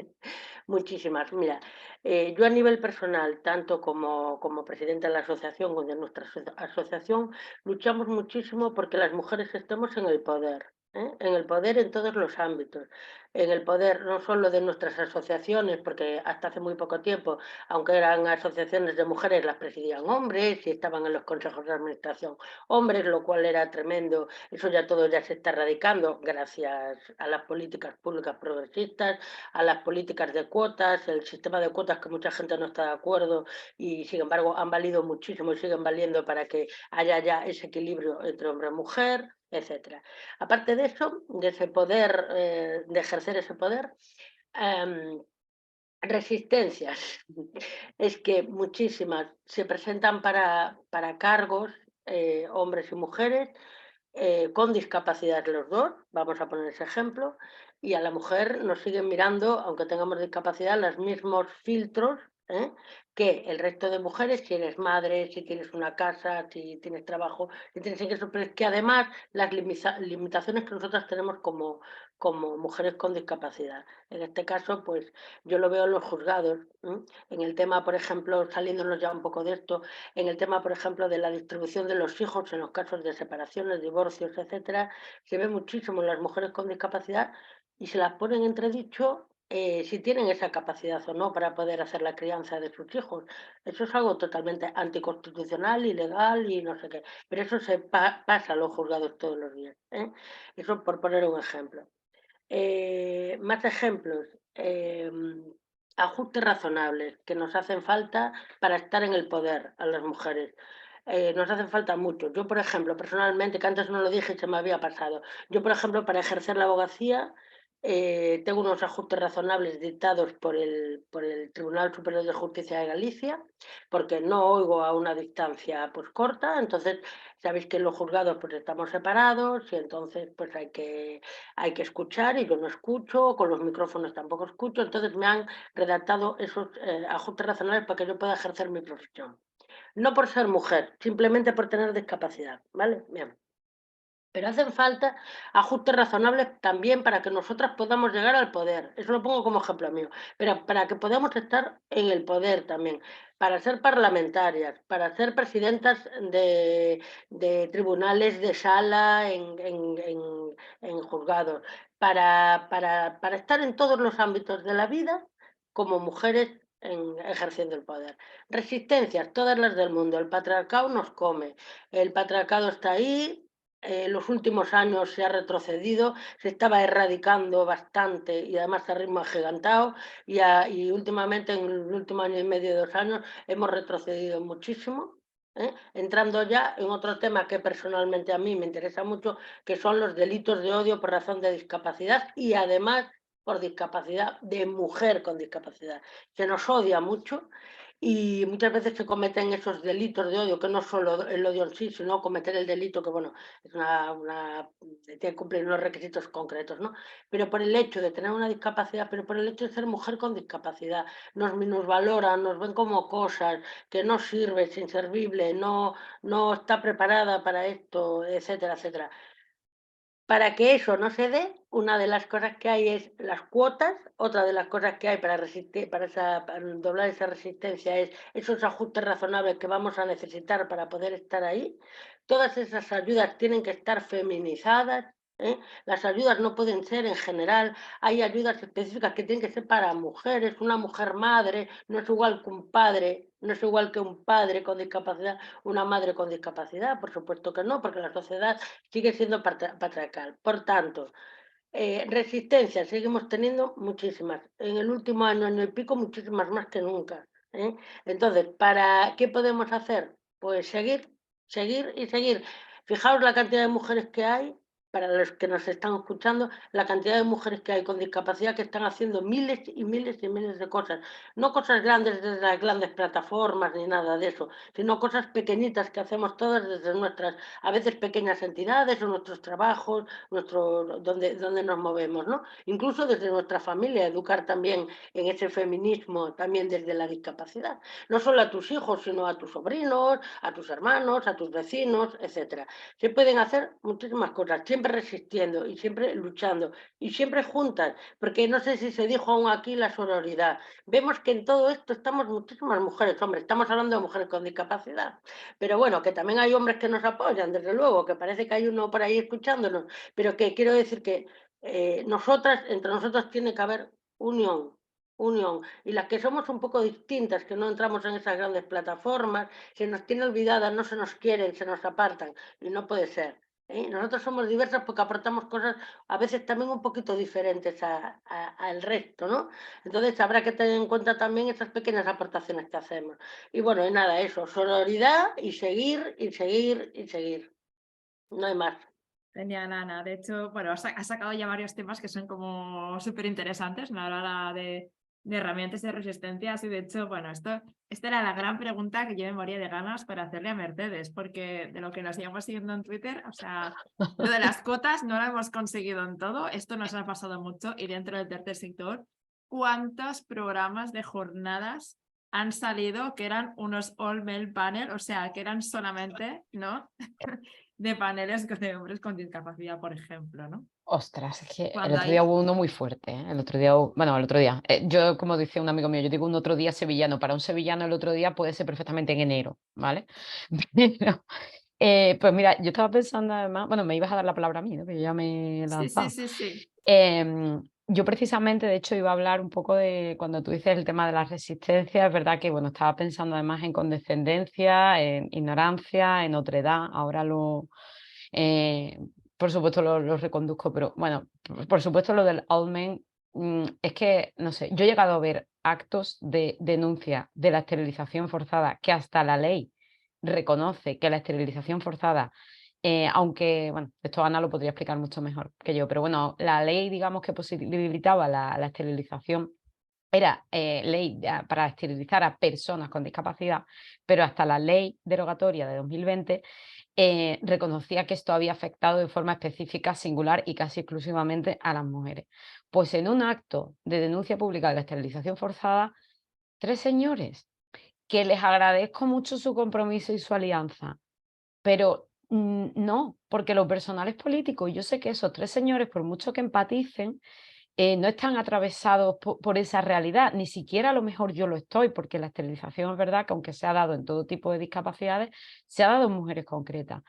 muchísimas. Mira, yo a nivel personal, tanto como presidenta de la asociación, o de nuestra asociación, luchamos muchísimo porque las mujeres estemos en el poder. En el poder en todos los ámbitos, en el poder no solo de nuestras asociaciones, porque hasta hace muy poco tiempo, aunque eran asociaciones de mujeres, las presidían hombres y estaban en los consejos de administración hombres, lo cual era tremendo. Eso ya todo ya se está erradicando gracias a las políticas públicas progresistas, a las políticas de cuotas, el sistema de cuotas que mucha gente no está de acuerdo y sin embargo han valido muchísimo y siguen valiendo para que haya ya ese equilibrio entre hombre y mujer, etcétera. Aparte de eso, de ese poder, de ejercer ese poder, resistencias. Es que muchísimas se presentan para cargos, hombres y mujeres, con discapacidad los dos, vamos a poner ese ejemplo, y a la mujer nos siguen mirando, aunque tengamos discapacidad, los mismos filtros que el resto de mujeres, si eres madre, si tienes una casa, si tienes trabajo, si tienes ingresos, pero es que además las limitaciones que nosotras tenemos como mujeres con discapacidad. En este caso, pues yo lo veo en los juzgados, en el tema, por ejemplo, saliéndonos ya un poco de esto, en el tema, por ejemplo, de la distribución de los hijos en los casos de separaciones, divorcios, etcétera, se ve muchísimo en las mujeres con discapacidad y se las pone en entredicho si tienen esa capacidad o no para poder hacer la crianza de sus hijos. Eso es algo totalmente anticonstitucional, ilegal y no sé qué. Pero eso se pasa a los juzgados todos los días. Eso por poner un ejemplo. Más ejemplos. Ajustes razonables que nos hacen falta para estar en el poder a las mujeres. Nos hacen falta mucho. Yo, por ejemplo, personalmente, que antes no lo dije y se me había pasado, yo, por ejemplo, para ejercer la abogacía, tengo unos ajustes razonables dictados por el Tribunal Superior de Justicia de Galicia, porque no oigo a una distancia pues corta, entonces sabéis que en los juzgados pues estamos separados y entonces pues hay que escuchar y yo no escucho, con los micrófonos tampoco escucho, entonces me han redactado esos ajustes razonables para que yo pueda ejercer mi profesión. No por ser mujer, simplemente por tener discapacidad, ¿vale? Bien. Pero hacen falta ajustes razonables también para que nosotras podamos llegar al poder. Eso lo pongo como ejemplo mío. Pero para que podamos estar en el poder también, para ser parlamentarias, para ser presidentas de tribunales de sala en juzgados, para estar en todos los ámbitos de la vida como mujeres ejerciendo el poder. Resistencias, todas las del mundo. El patriarcado nos come. El patriarcado está ahí. Los últimos años se ha retrocedido, se estaba erradicando bastante y además a ritmo agigantado y últimamente en el último año y medio, 2 años, hemos retrocedido muchísimo, entrando ya en otro tema que personalmente a mí me interesa mucho, que son los delitos de odio por razón de discapacidad y además por discapacidad de mujer con discapacidad. Se nos odia mucho y muchas veces se cometen esos delitos de odio, que no solo el odio en sí, sino cometer el delito, que bueno, es tiene que cumplir unos requisitos concretos, ¿no? Pero por el hecho de tener una discapacidad, pero por el hecho de ser mujer con discapacidad, nos minusvaloran, nos ven como cosas, que no sirve, es inservible, no está preparada para esto, etcétera, etcétera. Para que eso no se dé, una de las cosas que hay es las cuotas, otra de las cosas que hay para doblar esa resistencia es esos ajustes razonables que vamos a necesitar para poder estar ahí. Todas esas ayudas tienen que estar feminizadas, ¿eh? Las ayudas no pueden ser en general, hay ayudas específicas que tienen que ser para mujeres, una mujer madre no es igual que un padre, no es igual que un padre con discapacidad, una madre con discapacidad, por supuesto que no, porque la sociedad sigue siendo patriarcal. Por tanto, resistencias seguimos teniendo muchísimas. En el último año, año y pico, muchísimas más que nunca, ¿eh? Entonces, ¿qué podemos hacer? Pues seguir, seguir y seguir. Fijaos la cantidad de mujeres que hay, para los que nos están escuchando, la cantidad de mujeres que hay con discapacidad que están haciendo miles y miles y miles de cosas. No cosas grandes desde las grandes plataformas ni nada de eso, sino cosas pequeñitas que hacemos todas desde nuestras, a veces pequeñas entidades o nuestros trabajos, donde nos movemos, ¿no? Incluso desde nuestra familia, educar también en ese feminismo, también desde la discapacidad. No solo a tus hijos, sino a tus sobrinos, a tus hermanos, a tus vecinos, etcétera. Se pueden hacer muchísimas cosas, siempre resistiendo y siempre luchando y siempre juntas, porque no sé si se dijo aún aquí la sororidad. Vemos que en todo esto estamos muchísimas mujeres, hombre, estamos hablando de mujeres con discapacidad, pero bueno, que también hay hombres que nos apoyan, desde luego, que parece que hay uno por ahí escuchándonos, pero que quiero decir que entre nosotras tiene que haber unión, unión, y las que somos un poco distintas, que no entramos en esas grandes plataformas, se nos tiene olvidadas, no se nos quieren, se nos apartan, y no puede ser. Nosotros somos diversas porque aportamos cosas a veces también un poquito diferentes al resto, ¿no? Entonces habrá que tener en cuenta también esas pequeñas aportaciones que hacemos. Y bueno, y nada, eso, sororidad y seguir, y seguir, y seguir. No hay más. Genial, Ana. De hecho, bueno, has sacado ya varios temas que son como súper interesantes, ¿no? Habla de herramientas de resistencia. Y de hecho, bueno, esta era la gran pregunta que yo me moría de ganas para hacerle a Mercedes, porque de lo que nos llevamos siguiendo en Twitter, o sea, lo de las cuotas no lo hemos conseguido en todo. Esto nos ha pasado mucho. Y dentro del tercer sector, ¿cuántos programas de jornadas han salido que eran unos all male panel? O sea, que eran solamente, ¿no? de paneles de hombres con discapacidad, por ejemplo, ¿no? Ostras, es que el Cuando otro día hay... hubo uno muy fuerte, ¿eh? El otro día, bueno, el otro día, yo como decía un amigo mío, yo digo un otro día sevillano, para un sevillano el otro día puede ser perfectamente en enero, ¿vale? Pero, pues mira, yo estaba pensando además, bueno, me ibas a dar la palabra a mí, ¿no? Que yo ya me he Sí, sí, lanzado. sí, sí. Yo precisamente, de hecho, iba a hablar un poco de, cuando tú dices el tema de la resistencia, es verdad que, bueno, estaba pensando además en condescendencia, en ignorancia, en otredad, ahora eh, por supuesto lo reconduzco, pero bueno, por supuesto lo del Allmen, es que, no sé, yo he llegado a ver actos de denuncia de la esterilización forzada, que hasta la ley reconoce que la esterilización forzada, aunque, bueno, esto Ana lo podría explicar mucho mejor que yo, pero bueno, la ley, digamos, que posibilitaba la esterilización era ley para esterilizar a personas con discapacidad, pero hasta la ley derogatoria de 2020 reconocía que esto había afectado de forma específica, singular y casi exclusivamente a las mujeres. Pues en un acto de denuncia pública de la esterilización forzada, 3 señores, que les agradezco mucho su compromiso y su alianza, pero no, porque lo personal es político. Y yo sé que esos 3 señores, por mucho que empaticen, no están atravesados por esa realidad, ni siquiera a lo mejor yo lo estoy, porque la esterilización es verdad que aunque se ha dado en todo tipo de discapacidades, se ha dado en mujeres concretas.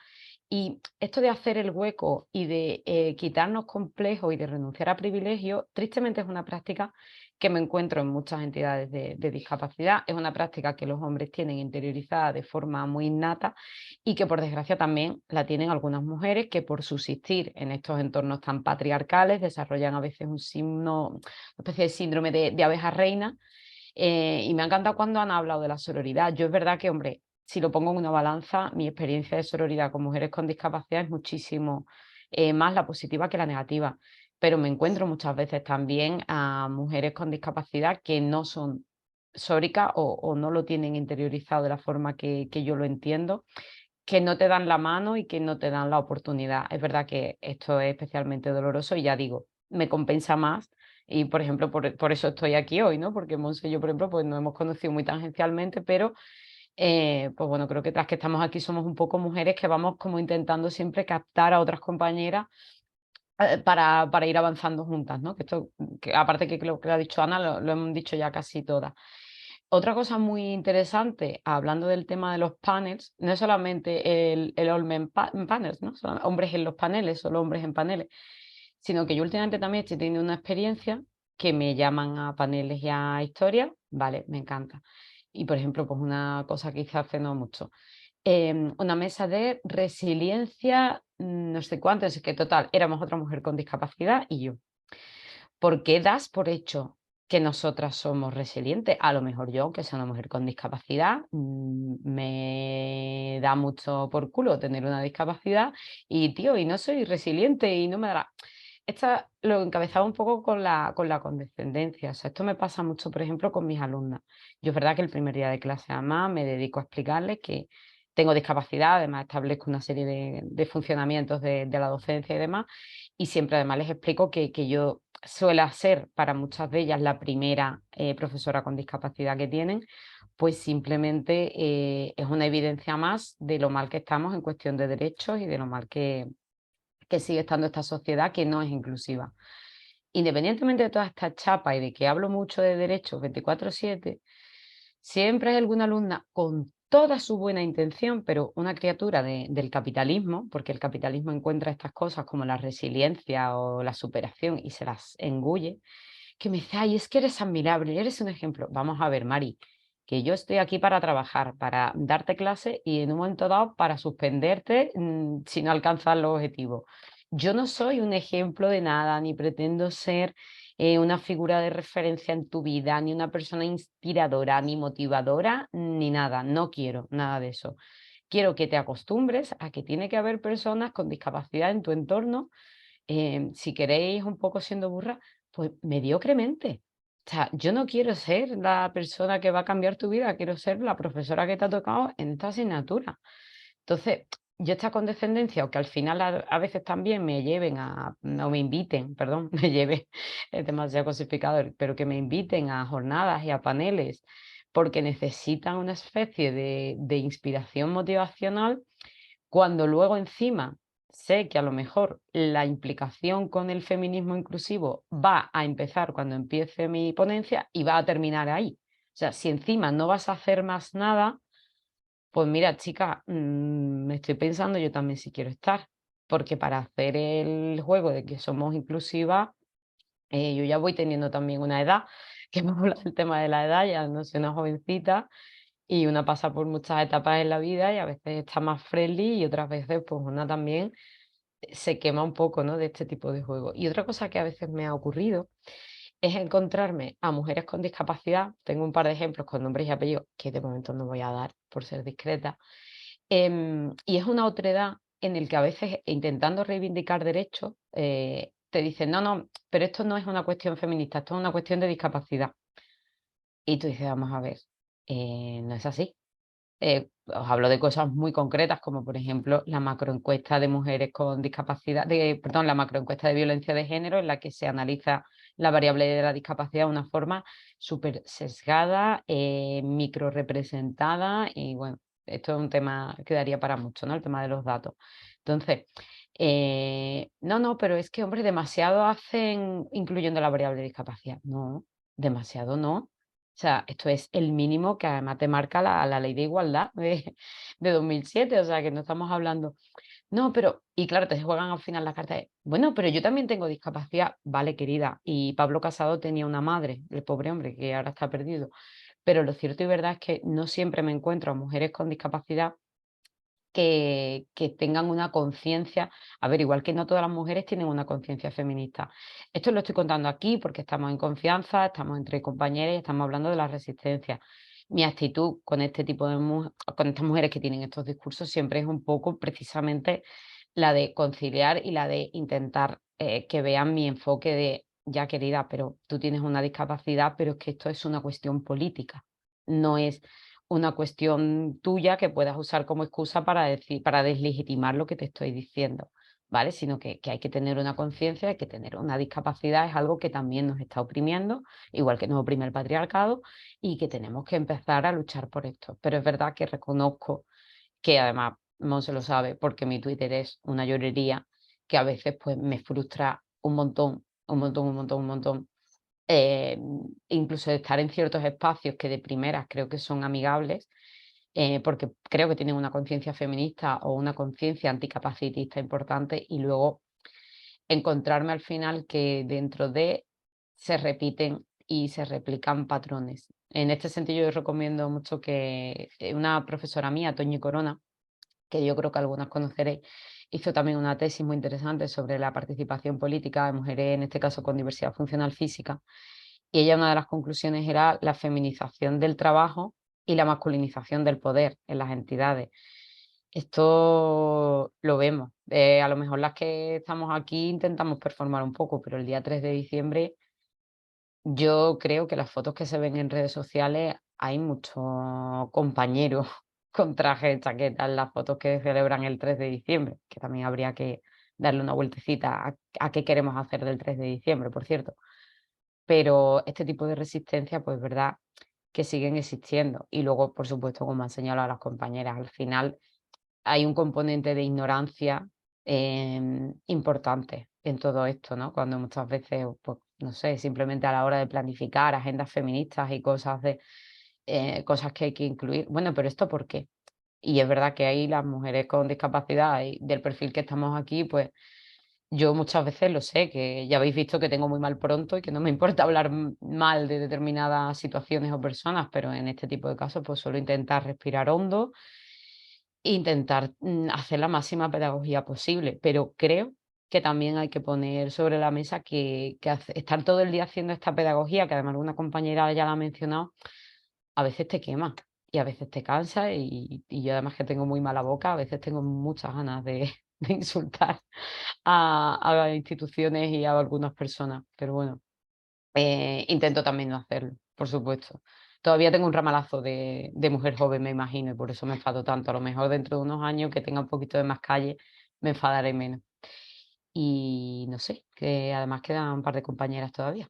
Y esto de hacer el hueco y de quitarnos complejos y de renunciar a privilegios, tristemente es una práctica que me encuentro en muchas entidades de discapacidad. Es una práctica que los hombres tienen interiorizada de forma muy innata y que por desgracia también la tienen algunas mujeres que por subsistir en estos entornos tan patriarcales desarrollan a veces una especie de síndrome de abeja reina. Y me ha encantado cuando han hablado de la sororidad. Yo es verdad que, hombre, si lo pongo en una balanza, mi experiencia de sororidad con mujeres con discapacidad es muchísimo más la positiva que la negativa, pero me encuentro muchas veces también a mujeres con discapacidad que no son sórica o no lo tienen interiorizado de la forma que yo lo entiendo, que no te dan la mano y que no te dan la oportunidad. Es verdad que esto es especialmente doloroso y ya digo, me compensa más y, por ejemplo, por eso estoy aquí hoy, ¿no? Porque Monse y yo, por ejemplo, pues nos hemos conocido muy tangencialmente, pero pues bueno, creo que tras que estamos aquí somos un poco mujeres que vamos como intentando siempre captar a otras compañeras para ir avanzando juntas, ¿no? Que esto, que aparte que lo que ha dicho Ana, lo hemos dicho ya casi todas. Otra cosa muy interesante, hablando del tema de los panels, no es solamente el all men panels, ¿no? Son hombres en los paneles, solo hombres en paneles, sino que yo últimamente también estoy teniendo una experiencia que me llaman a paneles y a historias, vale, me encanta. Y por ejemplo, pues una cosa que hice hace no mucho, una mesa de resiliencia, no sé cuánto, es que total, éramos otra mujer con discapacidad y yo. ¿Por qué das por hecho que nosotras somos resilientes? A lo mejor yo, aunque sea una mujer con discapacidad, me da mucho por culo tener una discapacidad y, tío, y no soy resiliente y no me dará... Esta lo encabezaba un poco con la condescendencia. O sea, esto me pasa mucho, por ejemplo, con mis alumnas. Yo es verdad que el primer día de clase, además, me dedico a explicarles que tengo discapacidad, además establezco una serie de funcionamientos de la docencia y demás, y siempre además les explico que yo suelo ser para muchas de ellas la primera profesora con discapacidad que tienen, pues simplemente es una evidencia más de lo mal que estamos en cuestión de derechos y de lo mal que sigue estando esta sociedad que no es inclusiva. Independientemente de toda esta chapa y de que hablo mucho de derechos 24/7, siempre hay alguna alumna con toda su buena intención, pero una criatura del capitalismo, porque el capitalismo encuentra estas cosas como la resiliencia o la superación y se las engulle, que me dice, ay, es que eres admirable, eres un ejemplo. Vamos a ver, Mari, que yo estoy aquí para trabajar, para darte clase y en un momento dado para suspenderte si no alcanzas los objetivos. Yo no soy un ejemplo de nada, ni pretendo ser una figura de referencia en tu vida, ni una persona inspiradora, ni motivadora, ni nada. No quiero nada de eso. Quiero que te acostumbres a que tiene que haber personas con discapacidad en tu entorno, si queréis un poco siendo burra, pues mediocremente. O sea, yo no quiero ser la persona que va a cambiar tu vida, quiero ser la profesora que te ha tocado en esta asignatura. Entonces, yo esta condescendencia, o que al final a veces también me lleven o me inviten, perdón, me lleve, es demasiado cosificador, pero que me inviten a jornadas y a paneles porque necesitan una especie de inspiración motivacional, cuando luego encima sé que a lo mejor la implicación con el feminismo inclusivo va a empezar cuando empiece mi ponencia y va a terminar ahí. O sea, si encima no vas a hacer más nada, pues mira, chica, me estoy pensando yo también si quiero estar, porque para hacer el juego de que somos inclusivas, yo ya voy teniendo también una edad, que hemos hablado del tema de la edad, ya no soy una jovencita, y una pasa por muchas etapas en la vida y a veces está más friendly y otras veces pues una también se quema un poco, ¿no? De este tipo de juegos. Y otra cosa que a veces me ha ocurrido es encontrarme a mujeres con discapacidad. Tengo un par de ejemplos con nombres y apellidos que de momento no voy a dar por ser discreta. Y es una otredad en el que a veces intentando reivindicar derechos te dicen, no, no, pero esto no es una cuestión feminista, esto es una cuestión de discapacidad. Y tú dices, vamos a ver, no es así. Os hablo de cosas muy concretas, como por ejemplo la macroencuesta de mujeres con discapacidad, perdón, la macroencuesta de violencia de género, en la que se analiza la variable de la discapacidad de una forma súper sesgada, micro representada, y bueno, esto es un tema que daría para mucho, ¿no? El tema de los datos. Entonces, no, no, pero es que, hombre, demasiado hacen incluyendo la variable de discapacidad. No, demasiado no. O sea, esto es el mínimo que además te marca la ley de igualdad de 2007, o sea, que no estamos hablando. No, pero, y claro, te juegan al final la carta de, bueno, pero yo también tengo discapacidad, vale, querida, y Pablo Casado tenía una madre, el pobre hombre, que ahora está perdido, pero lo cierto y verdad es que no siempre me encuentro a mujeres con discapacidad que tengan una conciencia, a ver, igual que no todas las mujeres tienen una conciencia feminista. Esto lo estoy contando aquí porque estamos en confianza, estamos entre compañeras y estamos hablando de la resistencia. Mi actitud con este tipo de con estas mujeres que tienen estos discursos siempre es un poco precisamente la de conciliar y la de intentar que vean mi enfoque de ya querida, pero tú tienes una discapacidad, pero es que esto es una cuestión política, no es una cuestión tuya que puedas usar como excusa para decir, para deslegitimar lo que te estoy diciendo, ¿vale? Sino que hay que tener una conciencia de que tener una discapacidad es algo que también nos está oprimiendo, igual que nos oprime el patriarcado, y que tenemos que empezar a luchar por esto. Pero es verdad que reconozco que además Monse lo sabe, porque mi Twitter es una llorería, que a veces pues me frustra un montón, un montón, un montón, un montón. Incluso estar en ciertos espacios que de primeras creo que son amigables, porque creo que tienen una conciencia feminista o una conciencia anticapacitista importante, y luego encontrarme al final que dentro de se repiten y se replican patrones. En este sentido yo recomiendo mucho que una profesora mía, Toñi Corona, que yo creo que algunas conoceréis, hizo también una tesis muy interesante sobre la participación política de mujeres, en este caso con diversidad funcional física, y ella, una de las conclusiones era la feminización del trabajo y la masculinización del poder en las entidades. Esto lo vemos. A lo mejor las que estamos aquí intentamos performar un poco, pero el día 3 de diciembre yo creo que las fotos que se ven en redes sociales hay muchos compañeros con traje de chaqueta en las fotos que celebran el 3 de diciembre, que también habría que darle una vueltecita a qué queremos hacer del 3 de diciembre, por cierto. Pero este tipo de resistencia, pues verdad que siguen existiendo. Y luego, por supuesto, como han señalado las compañeras, al final hay un componente de ignorancia importante en todo esto, ¿no? Cuando muchas veces, pues, no sé, simplemente a la hora de planificar agendas feministas y cosas cosas que hay que incluir. Bueno, pero ¿esto por qué? Y es verdad que ahí las mujeres con discapacidad y del perfil que estamos aquí, pues yo muchas veces lo sé, que ya habéis visto que tengo muy mal pronto y que no me importa hablar mal de determinadas situaciones o personas, pero en este tipo de casos pues suelo intentar respirar hondo, intentar hacer la máxima pedagogía posible, pero creo que también hay que poner sobre la mesa que estar todo el día haciendo esta pedagogía, que además alguna compañera ya la ha mencionado, a veces te quema y a veces te cansa, y yo además que tengo muy mala boca, a veces tengo muchas ganas de, de insultar a las instituciones y a algunas personas, pero bueno, intento también no hacerlo, por supuesto. Todavía tengo un ramalazo de mujer joven, me imagino, y por eso me enfado tanto. A lo mejor dentro de unos años que tenga un poquito de más calle, me enfadaré menos. Y no sé, que además quedan un par de compañeras todavía.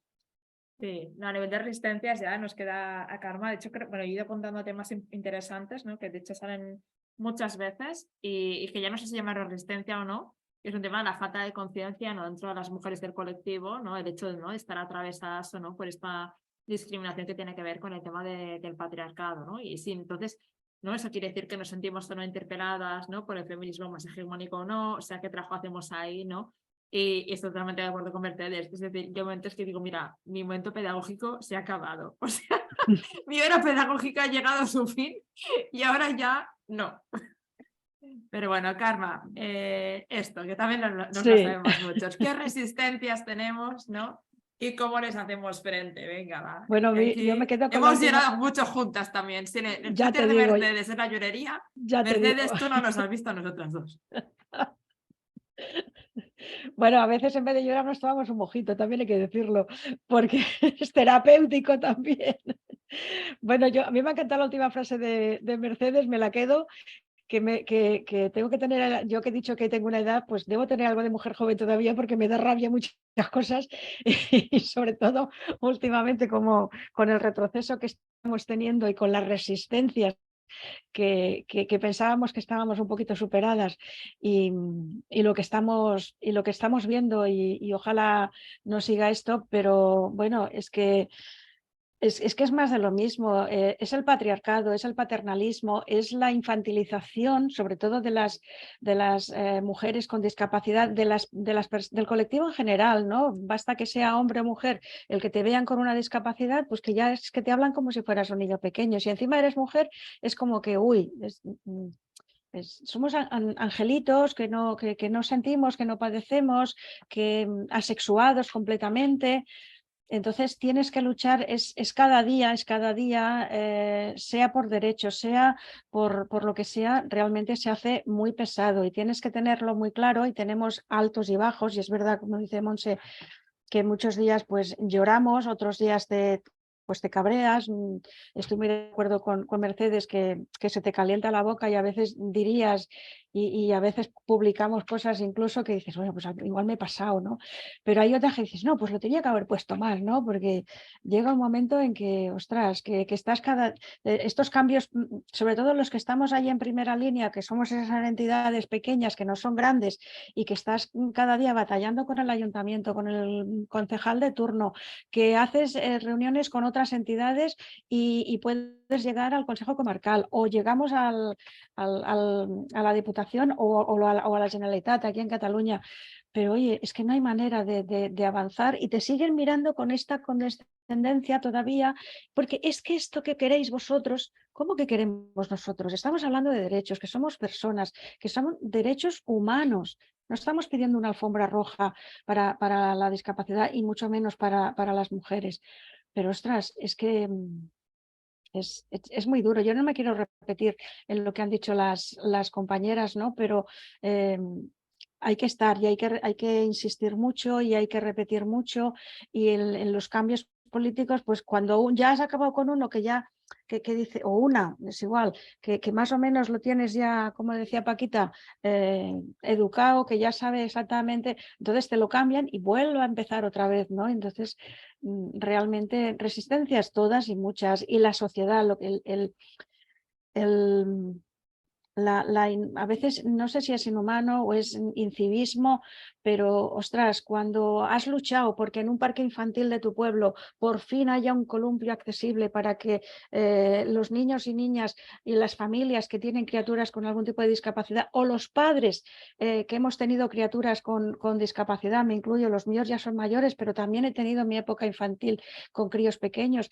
Sí, no, a nivel de resistencias ya nos queda a Karma. De hecho, bueno, he ido apuntando temas interesantes, ¿no? Que de hecho salen muchas veces y que ya no sé si llamarlo resistencia o no. Es un tema de la falta de conciencia, ¿no? Dentro de las mujeres del colectivo, ¿no? El hecho de no estar atravesadas o no por esta discriminación que tiene que ver con el tema del patriarcado, ¿no? Y sí, entonces, ¿no? Eso quiere decir que nos sentimos o no interpeladas, ¿no? Por el feminismo más hegemónico o no, o sea, qué trabajo hacemos ahí, ¿no? Y estoy totalmente de acuerdo con Mercedes. Es decir, yo momentos que digo, mira, mi momento pedagógico se ha acabado. O sea, mi hora pedagógica ha llegado a su fin y ahora ya no. Pero bueno, Karma, esto, que también nos lo Sí. sabemos muchos. ¿Qué resistencias tenemos, no? ¿Y cómo les hacemos frente? Venga, va. Bueno, Aquí yo me quedo con la hemos última. llegado mucho juntas también. Si el Ya Twitter te de digo, Mercedes es la llorería, ya te digo. Mercedes, tú no nos has visto a nosotras dos. Bueno, a veces en vez de llorar nos tomamos un mojito, también hay que decirlo, porque es terapéutico también. Bueno, a mí me ha encantado la última frase de Mercedes, me la quedo, que tengo que tener, yo que he dicho que tengo una edad, pues debo tener algo de mujer joven todavía porque me da rabia muchas cosas y sobre todo últimamente como con el retroceso que estamos teniendo y con las resistencias que pensábamos que estábamos un poquito superadas y lo que estamos viendo y ojalá no siga esto, pero bueno, es que es más de lo mismo, es el patriarcado, es el paternalismo, es la infantilización, sobre todo de las mujeres con discapacidad, del colectivo en general, ¿no? Basta que sea hombre o mujer el que te vean con una discapacidad, pues que ya es que te hablan como si fueras un niño pequeño. Si encima eres mujer, es como que, uy, somos angelitos que no sentimos, que no padecemos, que asexuados completamente. Entonces tienes que luchar, es cada día, sea por derecho, sea por lo que sea, realmente se hace muy pesado y tienes que tenerlo muy claro y tenemos altos y bajos y es verdad, como dice Monse, que muchos días pues lloramos, otros días pues te cabreas. Estoy muy de acuerdo con Mercedes que se te calienta la boca y a veces dirías y a veces publicamos cosas incluso que dices, bueno, pues igual me he pasado, ¿no? Pero hay otras que dices, no, pues lo tenía que haber puesto más, ¿no? Porque llega un momento en que, ostras, que estás estos cambios, sobre todo los que estamos ahí en primera línea, que somos esas entidades pequeñas que no son grandes y que estás cada día batallando con el ayuntamiento, con el concejal de turno, que haces reuniones con otras entidades y puedes llegar al Consejo Comarcal o llegamos a la Diputación o a la Generalitat aquí en Cataluña. Pero oye, es que no hay manera de avanzar y te siguen mirando con esta condescendencia todavía, porque es que esto que queréis vosotros, ¿cómo que queremos nosotros? Estamos hablando de derechos, que somos personas, que son derechos humanos. No estamos pidiendo una alfombra roja para la discapacidad y mucho menos para las mujeres. Pero ostras, es que es muy duro. Yo no me quiero repetir en lo que han dicho las compañeras, ¿no? Pero hay que estar y hay que insistir mucho y hay que repetir mucho. Y en los cambios políticos, pues cuando ya has acabado con uno que ya que dice, o una, es igual, que más o menos lo tienes ya, como decía Paquita, educado, que ya sabe exactamente, entonces te lo cambian y vuelve a empezar otra vez, ¿no? Entonces, realmente resistencias todas y muchas, y la sociedad, el a veces no sé si es inhumano o es incivismo, pero ostras, cuando has luchado porque en un parque infantil de tu pueblo por fin haya un columpio accesible para que los niños y niñas y las familias que tienen criaturas con algún tipo de discapacidad o los padres que hemos tenido criaturas con discapacidad, me incluyo, los míos ya son mayores, pero también he tenido mi época infantil con críos pequeños,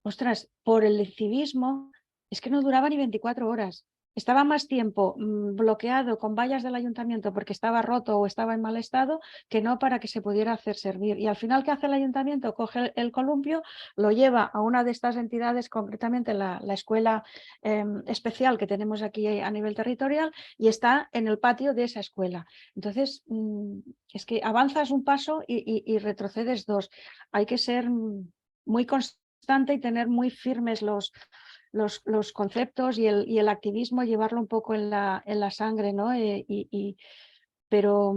ostras, por el civismo es que no duraba ni 24 horas. Estaba más tiempo bloqueado con vallas del ayuntamiento porque estaba roto o estaba en mal estado que no para que se pudiera hacer servir. Y al final, ¿qué hace el ayuntamiento? Coge el columpio, lo lleva a una de estas entidades, concretamente la escuela especial que tenemos aquí a nivel territorial, y está en el patio de esa escuela. Entonces, es que avanzas un paso y retrocedes dos. Hay que ser muy constante y tener muy firmes los conceptos y el activismo, llevarlo un poco en la sangre, ¿no? Pero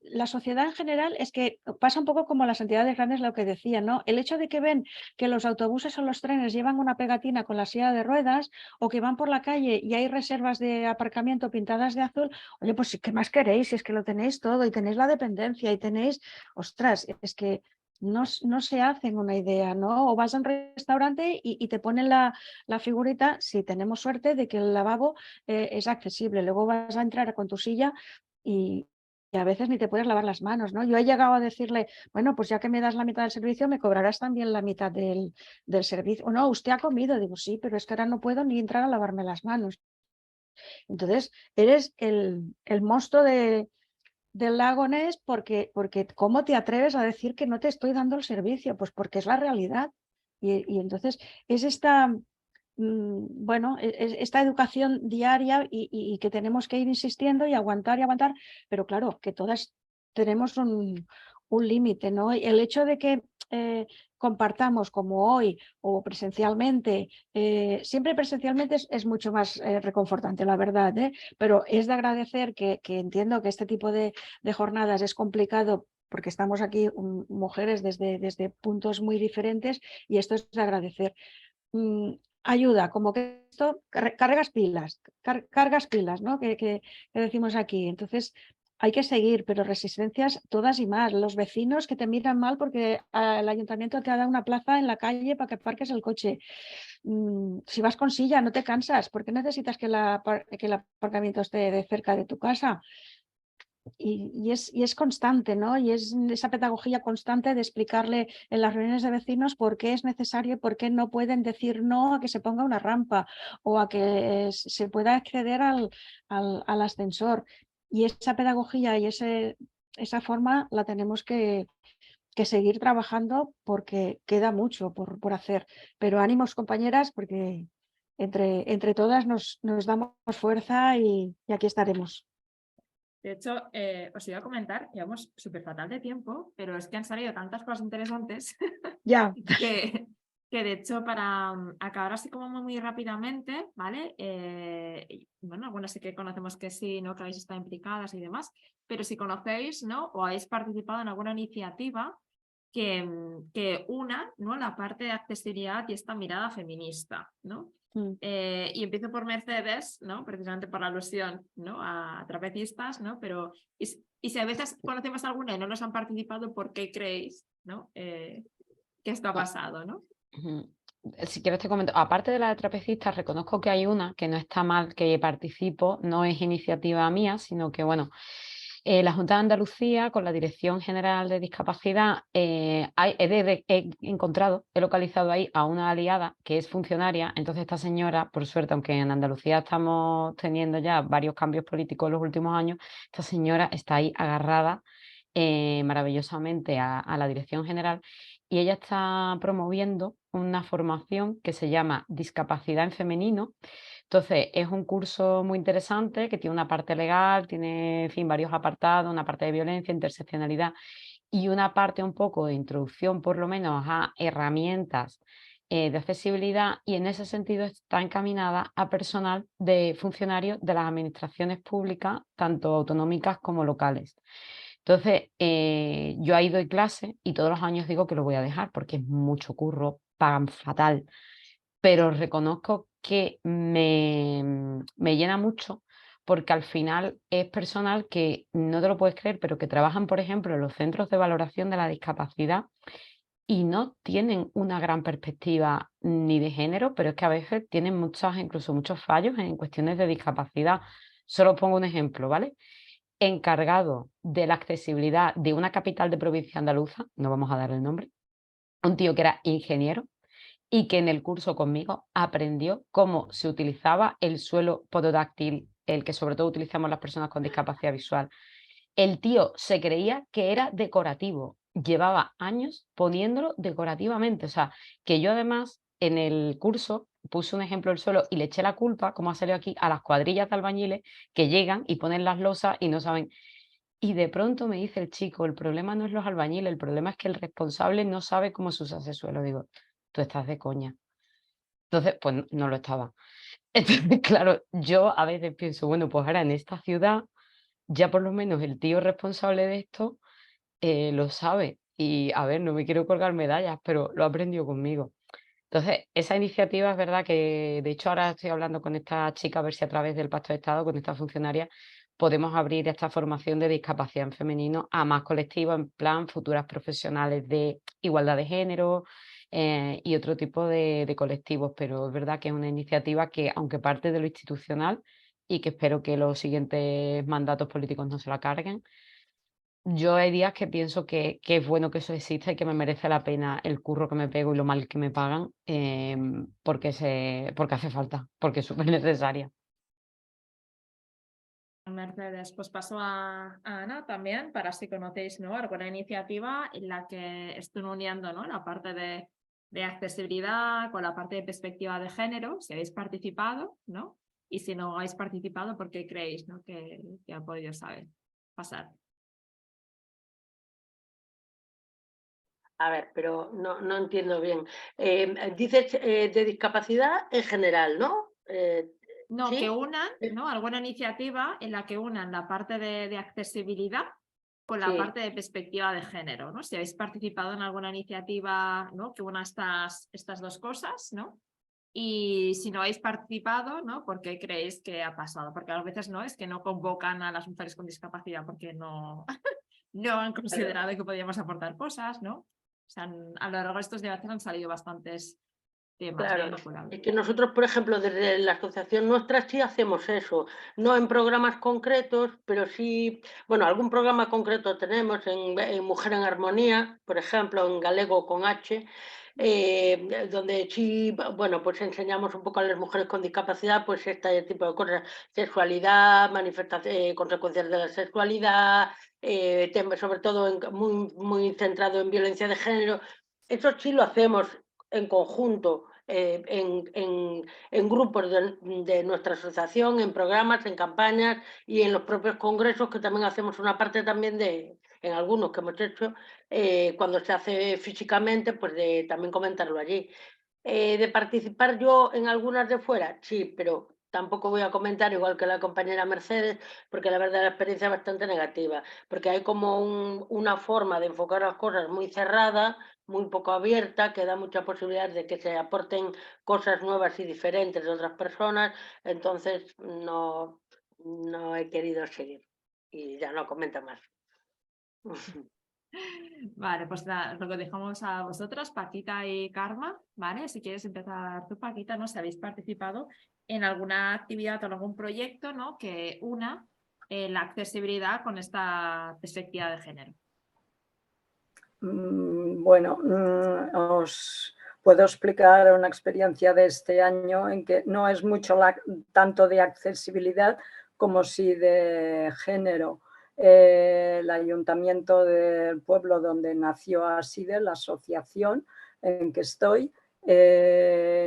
la sociedad en general es que pasa un poco como las entidades grandes, lo que decían, ¿no? El hecho de que ven que los autobuses o los trenes llevan una pegatina con la silla de ruedas o que van por la calle y hay reservas de aparcamiento pintadas de azul, oye, pues ¿qué más queréis? Si es que lo tenéis todo y tenéis la dependencia y tenéis, ostras, es que no se hacen una idea, ¿no? O vas a un restaurante y te ponen la figurita, si tenemos suerte, de que el lavabo es accesible. Luego vas a entrar con tu silla y a veces ni te puedes lavar las manos, ¿no? Yo he llegado a decirle, bueno, pues ya que me das la mitad del servicio, me cobrarás también la mitad del servicio. O no, usted ha comido. Digo, sí, pero es que ahora no puedo ni entrar a lavarme las manos. Entonces, eres el monstruo del lago Ness porque ¿cómo te atreves a decir que no te estoy dando el servicio? Pues porque es la realidad. Y entonces es esta, bueno, esta educación diaria y que tenemos que ir insistiendo y aguantar, pero claro, que todas tenemos un límite, ¿no? El hecho de que compartamos como hoy o presencialmente, siempre presencialmente es mucho más reconfortante, la verdad, ¿eh? Pero es de agradecer que entiendo que este tipo de jornadas es complicado porque estamos aquí mujeres desde puntos muy diferentes y esto es de agradecer. Ayuda, como que esto cargas pilas, cargas pilas, ¿no? Que decimos aquí. Entonces hay que seguir, pero resistencias todas y más. Los vecinos que te miran mal porque el ayuntamiento te ha dado una plaza en la calle para que parques el coche. Si vas con silla no te cansas, ¿por qué necesitas que el aparcamiento esté de cerca de tu casa? Y es constante, ¿no? Y es esa pedagogía constante de explicarle en las reuniones de vecinos por qué es necesario y por qué no pueden decir no a que se ponga una rampa o a que se pueda acceder al ascensor. Y esa pedagogía y esa forma la tenemos que seguir trabajando porque queda mucho por hacer. Pero ánimos, compañeras, porque entre todas nos damos fuerza y aquí estaremos. De hecho, os iba a comentar, llevamos súper fatal de tiempo, pero es que han salido tantas cosas interesantes Ya. que de hecho para acabar así como muy rápidamente, ¿vale? Bueno, algunas sí que conocemos que sí, ¿no? Que habéis estado implicadas y demás, pero si conocéis, ¿no? O habéis participado en alguna iniciativa que una, ¿no? La parte de accesibilidad y esta mirada feminista, ¿no? Y empiezo por Mercedes, ¿no? Precisamente por la alusión, ¿no? A trapecistas, ¿no? Pero y si a veces conocemos alguna y no nos han participado, ¿por qué creéis, ¿no? Que esto ha pasado, ¿no? Si quieres te comento, aparte de la de trapecistas, reconozco que hay una que no está mal que participo, no es iniciativa mía, sino que, bueno, la Junta de Andalucía, con la Dirección General de Discapacidad, he localizado ahí a una aliada que es funcionaria. Entonces esta señora, por suerte, aunque en Andalucía estamos teniendo ya varios cambios políticos en los últimos años, esta señora está ahí agarrada maravillosamente a la Dirección General, y ella está promoviendo una formación que se llama Discapacidad en Femenino. Entonces, es un curso muy interesante que tiene una parte legal, tiene, en fin, varios apartados, una parte de violencia, interseccionalidad y una parte un poco de introducción, por lo menos, a herramientas de accesibilidad, y en ese sentido está encaminada a personal de funcionarios de las administraciones públicas, tanto autonómicas como locales. Entonces, yo ahí doy clase y todos los años digo que lo voy a dejar porque es mucho curro, pagan fatal, pero reconozco que me llena mucho porque al final es personal que no te lo puedes creer, pero que trabajan, por ejemplo, en los centros de valoración de la discapacidad y no tienen una gran perspectiva ni de género, pero es que a veces tienen incluso muchos fallos en cuestiones de discapacidad. Solo pongo un ejemplo, ¿vale? Encargado de la accesibilidad de una capital de provincia andaluza, no vamos a dar el nombre, un tío que era ingeniero y que en el curso conmigo aprendió cómo se utilizaba el suelo pododáctil, el que sobre todo utilizamos las personas con discapacidad visual. El tío se creía que era decorativo, llevaba años poniéndolo decorativamente, o sea, que yo además en el curso puse un ejemplo del suelo y le eché la culpa, como ha salido aquí, a las cuadrillas de albañiles que llegan y ponen las losas y no saben. Y de pronto me dice el chico, el problema no es los albañiles, el problema es que el responsable no sabe cómo se usa ese suelo. Digo, tú estás de coña. Entonces, pues no lo estaba. Entonces, claro, yo a veces pienso, bueno, pues ahora en esta ciudad ya por lo menos el tío responsable de esto lo sabe. Y a ver, no me quiero colgar medallas, pero lo ha aprendido conmigo. Entonces, esa iniciativa es verdad que, de hecho, ahora estoy hablando con esta chica a ver si a través del Pacto de Estado, con esta funcionaria, podemos abrir esta formación de discapacidad en femenino a más colectivos, en plan futuras profesionales de igualdad de género y otro tipo de colectivos. Pero es verdad que es una iniciativa que, aunque parte de lo institucional y que espero que los siguientes mandatos políticos no se la carguen, yo hay días que pienso que es bueno que eso exista y que me merece la pena el curro que me pego y lo mal que me pagan, porque hace falta, porque es súper necesaria. Mercedes, pues paso a Ana también, para si conocéis, ¿no? Alguna iniciativa en la que estén uniendo, ¿no? La parte de accesibilidad con la parte de perspectiva de género, si habéis participado, ¿no? Y si no habéis participado, ¿por qué creéis, ¿no? que ha podido pasar? A ver, pero no entiendo bien. Dices de discapacidad en general, ¿no? No, ¿sí? que unan, ¿no? Alguna iniciativa en la que unan la parte de accesibilidad con la Sí. parte de perspectiva de género, ¿no? Si habéis participado en alguna iniciativa, ¿no? Que una estas dos cosas, ¿no? Y si no habéis participado, ¿no? ¿Por qué creéis que ha pasado? Porque a veces no es que no convocan a las mujeres con discapacidad porque no, no han considerado que podíamos aportar cosas, ¿no? O sea, a lo largo de estos debates han salido bastantes temas. Claro, es que nosotros, por ejemplo, desde la asociación nuestra sí hacemos eso, no en programas concretos, pero sí, bueno, algún programa concreto tenemos en Mujer en Armonía, por ejemplo, en galego con H, donde sí, bueno, pues enseñamos un poco a las mujeres con discapacidad, pues este tipo de cosas, sexualidad, consecuencias de la sexualidad, sobre todo muy centrado en violencia de género. Eso sí lo hacemos en conjunto. en grupos de nuestra asociación, en programas, en campañas y en los propios congresos, que también hacemos una parte también en algunos que hemos hecho, cuando se hace físicamente, pues de también comentarlo allí. De participar yo en algunas de fuera, sí, pero tampoco voy a comentar igual que la compañera Mercedes, porque la verdad la experiencia es bastante negativa, porque hay como una forma de enfocar las cosas muy cerrada, muy poco abierta, que da mucha posibilidad de que se aporten cosas nuevas y diferentes de otras personas, entonces no he querido seguir y ya no comento más. Vale, pues nada, lo que dejamos a vosotras, Paquita y Karma, ¿vale? Si quieres empezar tú, Paquita, ¿no? Si habéis participado en alguna actividad o en algún proyecto, ¿no? Que una la accesibilidad con esta perspectiva de género. Bueno, os puedo explicar una experiencia de este año en que no es mucho tanto de accesibilidad como sí de género. El ayuntamiento del pueblo donde nació ASIDE, la asociación en que estoy,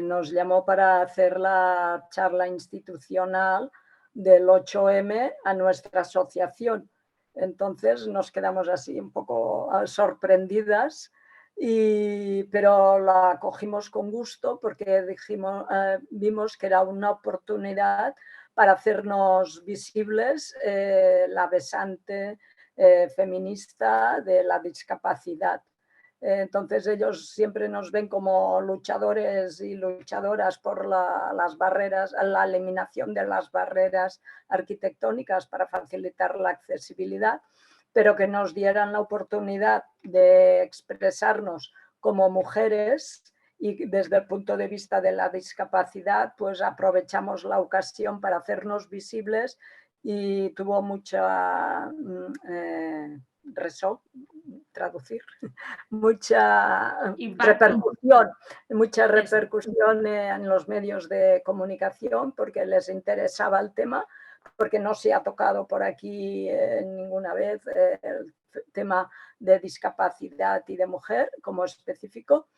nos llamó para hacer la charla institucional del 8M a nuestra asociación. Entonces nos quedamos así un poco sorprendidas, pero la cogimos con gusto porque vimos que era una oportunidad para hacernos visibles la besante feminista de la discapacidad. Entonces ellos siempre nos ven como luchadores y luchadoras por las barreras, la eliminación de las barreras arquitectónicas para facilitar la accesibilidad, pero que nos dieran la oportunidad de expresarnos como mujeres y desde el punto de vista de la discapacidad, pues aprovechamos la ocasión para hacernos visibles y tuvo mucha traducir, mucha repercusión en los medios de comunicación porque les interesaba el tema, porque no se ha tocado por aquí ninguna vez el tema de discapacidad y de mujer como específico.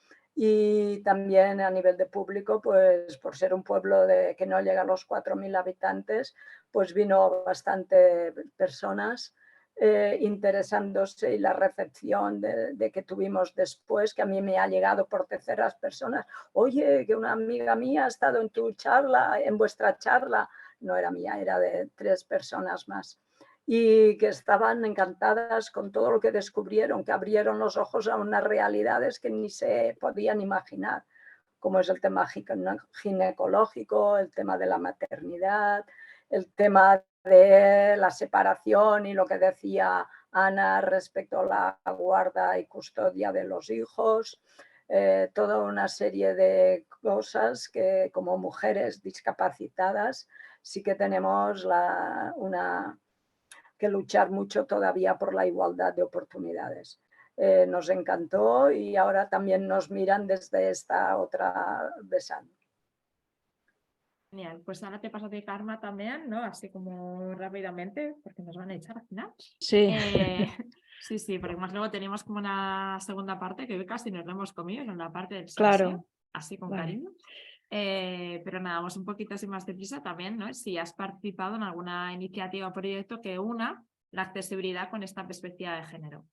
Y también a nivel de público, pues por ser un pueblo que no llega a los 4.000 habitantes, pues vino bastante personas interesándose, y la recepción de que tuvimos después, que a mí me ha llegado por terceras personas. Oye, que una amiga mía ha estado en tu charla, en vuestra charla. No era mía, era de 3 personas más. Y que estaban encantadas con todo lo que descubrieron, que abrieron los ojos a unas realidades que ni se podían imaginar, como es el tema ginecológico, el tema de la maternidad, el tema de la separación y lo que decía Ana respecto a la guarda y custodia de los hijos, toda una serie de cosas que como mujeres discapacitadas sí que tenemos que luchar mucho todavía por la igualdad de oportunidades. Nos encantó y ahora también nos miran desde esta otra besando. Genial, pues ahora te paso de Karma también, ¿no? Así como rápidamente, porque nos van a echar al final. Sí. Sí, porque más luego tenemos como una segunda parte que hoy casi nos lo hemos comido, en la parte del claro. así con Vale. cariño. Pero nada, vamos un poquito así más deprisa también, ¿no? Si has participado en alguna iniciativa o proyecto que una la accesibilidad con esta perspectiva de género.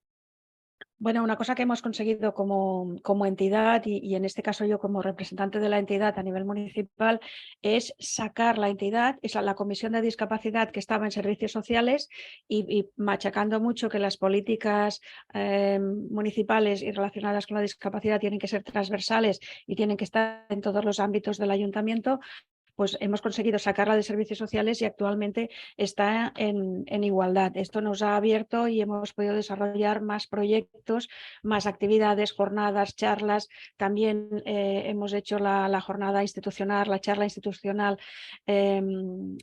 Bueno, una cosa que hemos conseguido como entidad y en este caso yo como representante de la entidad a nivel municipal es sacar la entidad, es la Comisión de Discapacidad que estaba en servicios sociales y machacando mucho que las políticas municipales y relacionadas con la discapacidad tienen que ser transversales y tienen que estar en todos los ámbitos del ayuntamiento. Pues hemos conseguido sacarla de servicios sociales y actualmente está en igualdad. Esto nos ha abierto y hemos podido desarrollar más proyectos, más actividades, jornadas, charlas. También hemos hecho la jornada institucional, la charla institucional del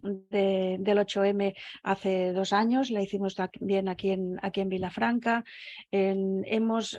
8M hace 2 años. La hicimos también aquí en Vilafranca. Hemos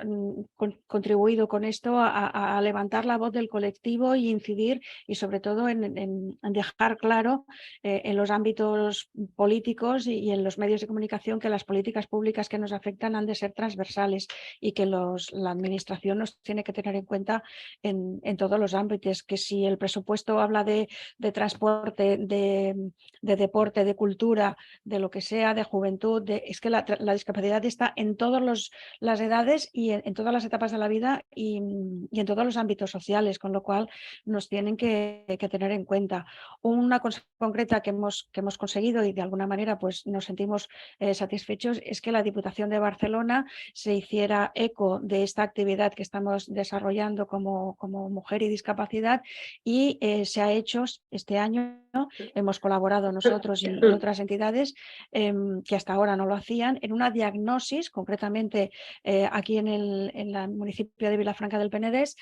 contribuido con esto a levantar la voz del colectivo y incidir y sobre todo en dejar claro en los ámbitos políticos y en los medios de comunicación que las políticas públicas que nos afectan han de ser transversales y que la administración nos tiene que tener en cuenta en todos los ámbitos, que si el presupuesto habla de transporte, de deporte, de cultura, de lo que sea, de juventud, es que la discapacidad está en todas las edades y en todas las etapas de la vida y en todos los ámbitos sociales, con lo cual nos tienen que tener en cuenta. Una cosa concreta que hemos conseguido y de alguna manera pues nos sentimos satisfechos es que la Diputación de Barcelona se hiciera eco de esta actividad que estamos desarrollando como mujer y discapacidad y se ha hecho este año. Hemos colaborado nosotros y otras entidades que hasta ahora no lo hacían en una diagnosis, concretamente aquí en el municipio de Vilafranca del Penedès,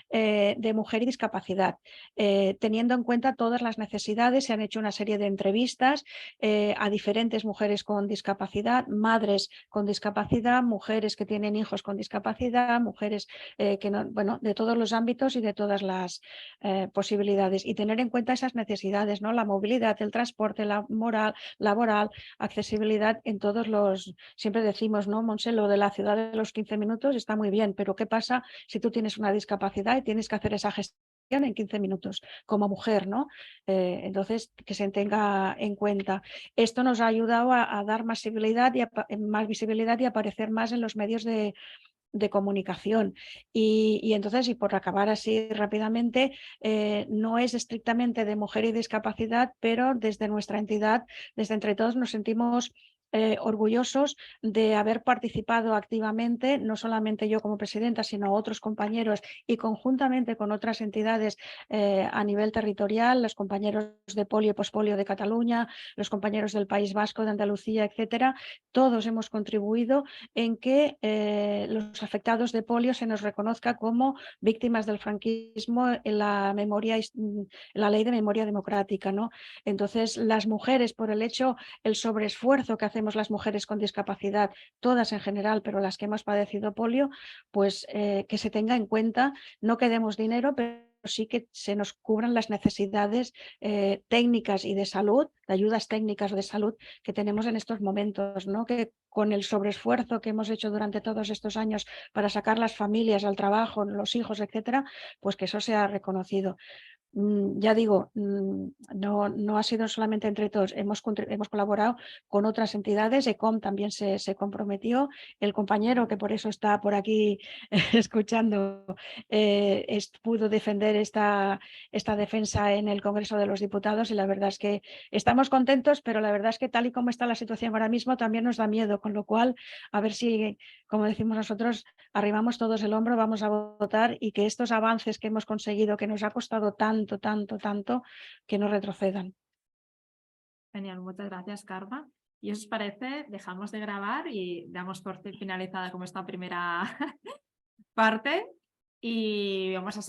de mujer y discapacidad. Teniendo en cuenta todas las necesidades, se han hecho una serie de entrevistas a diferentes mujeres con discapacidad, madres con discapacidad, mujeres que tienen hijos con discapacidad, mujeres que no, bueno, de todos los ámbitos y de todas las posibilidades. Y tener en cuenta esas necesidades, ¿no? La movilidad, el transporte, la laboral, accesibilidad en todos los... Siempre decimos, ¿no, Montse? Lo de la ciudad de los 15 minutos está muy bien, pero ¿qué pasa si tú tienes una discapacidad y tienes que hacer esa gestión en 15 minutos como mujer, ¿no? Entonces, que se tenga en cuenta. Esto nos ha ayudado a dar más visibilidad y aparecer más en los medios de comunicación. Y entonces, y por acabar así rápidamente, no es estrictamente de mujer y discapacidad, pero desde nuestra entidad, desde Entre Todos, nos sentimos orgullosos de haber participado activamente, no solamente yo como presidenta, sino otros compañeros y conjuntamente con otras entidades a nivel territorial, los compañeros de polio y pospolio de Cataluña, los compañeros del País Vasco, de Andalucía, etcétera. Todos hemos contribuido en que los afectados de polio se nos reconozca como víctimas del franquismo en la ley de memoria democrática, ¿no? Entonces, las mujeres, por el hecho, el sobreesfuerzo que hacemos las mujeres con discapacidad, todas en general, pero las que hemos padecido polio, pues que se tenga en cuenta, no que demos dinero, pero sí que se nos cubran las necesidades técnicas y de salud, de ayudas técnicas de salud que tenemos en estos momentos, ¿no? Que con el sobreesfuerzo que hemos hecho durante todos estos años para sacar las familias al trabajo, los hijos, etcétera, pues que eso sea reconocido. Ya digo, no ha sido solamente Entre Todos, hemos colaborado con otras entidades, ECOM también se comprometió, el compañero que por eso está por aquí escuchando pudo defender esta defensa en el Congreso de los Diputados y la verdad es que estamos contentos, pero la verdad es que tal y como está la situación ahora mismo también nos da miedo, con lo cual a ver si, como decimos nosotros, arrimamos todos el hombro, vamos a votar y que estos avances que hemos conseguido, que nos ha costado tanto, que no retrocedan. Genial, muchas gracias, Carla. Y os parece, dejamos de grabar y damos por finalizada como esta primera parte y vamos a seguir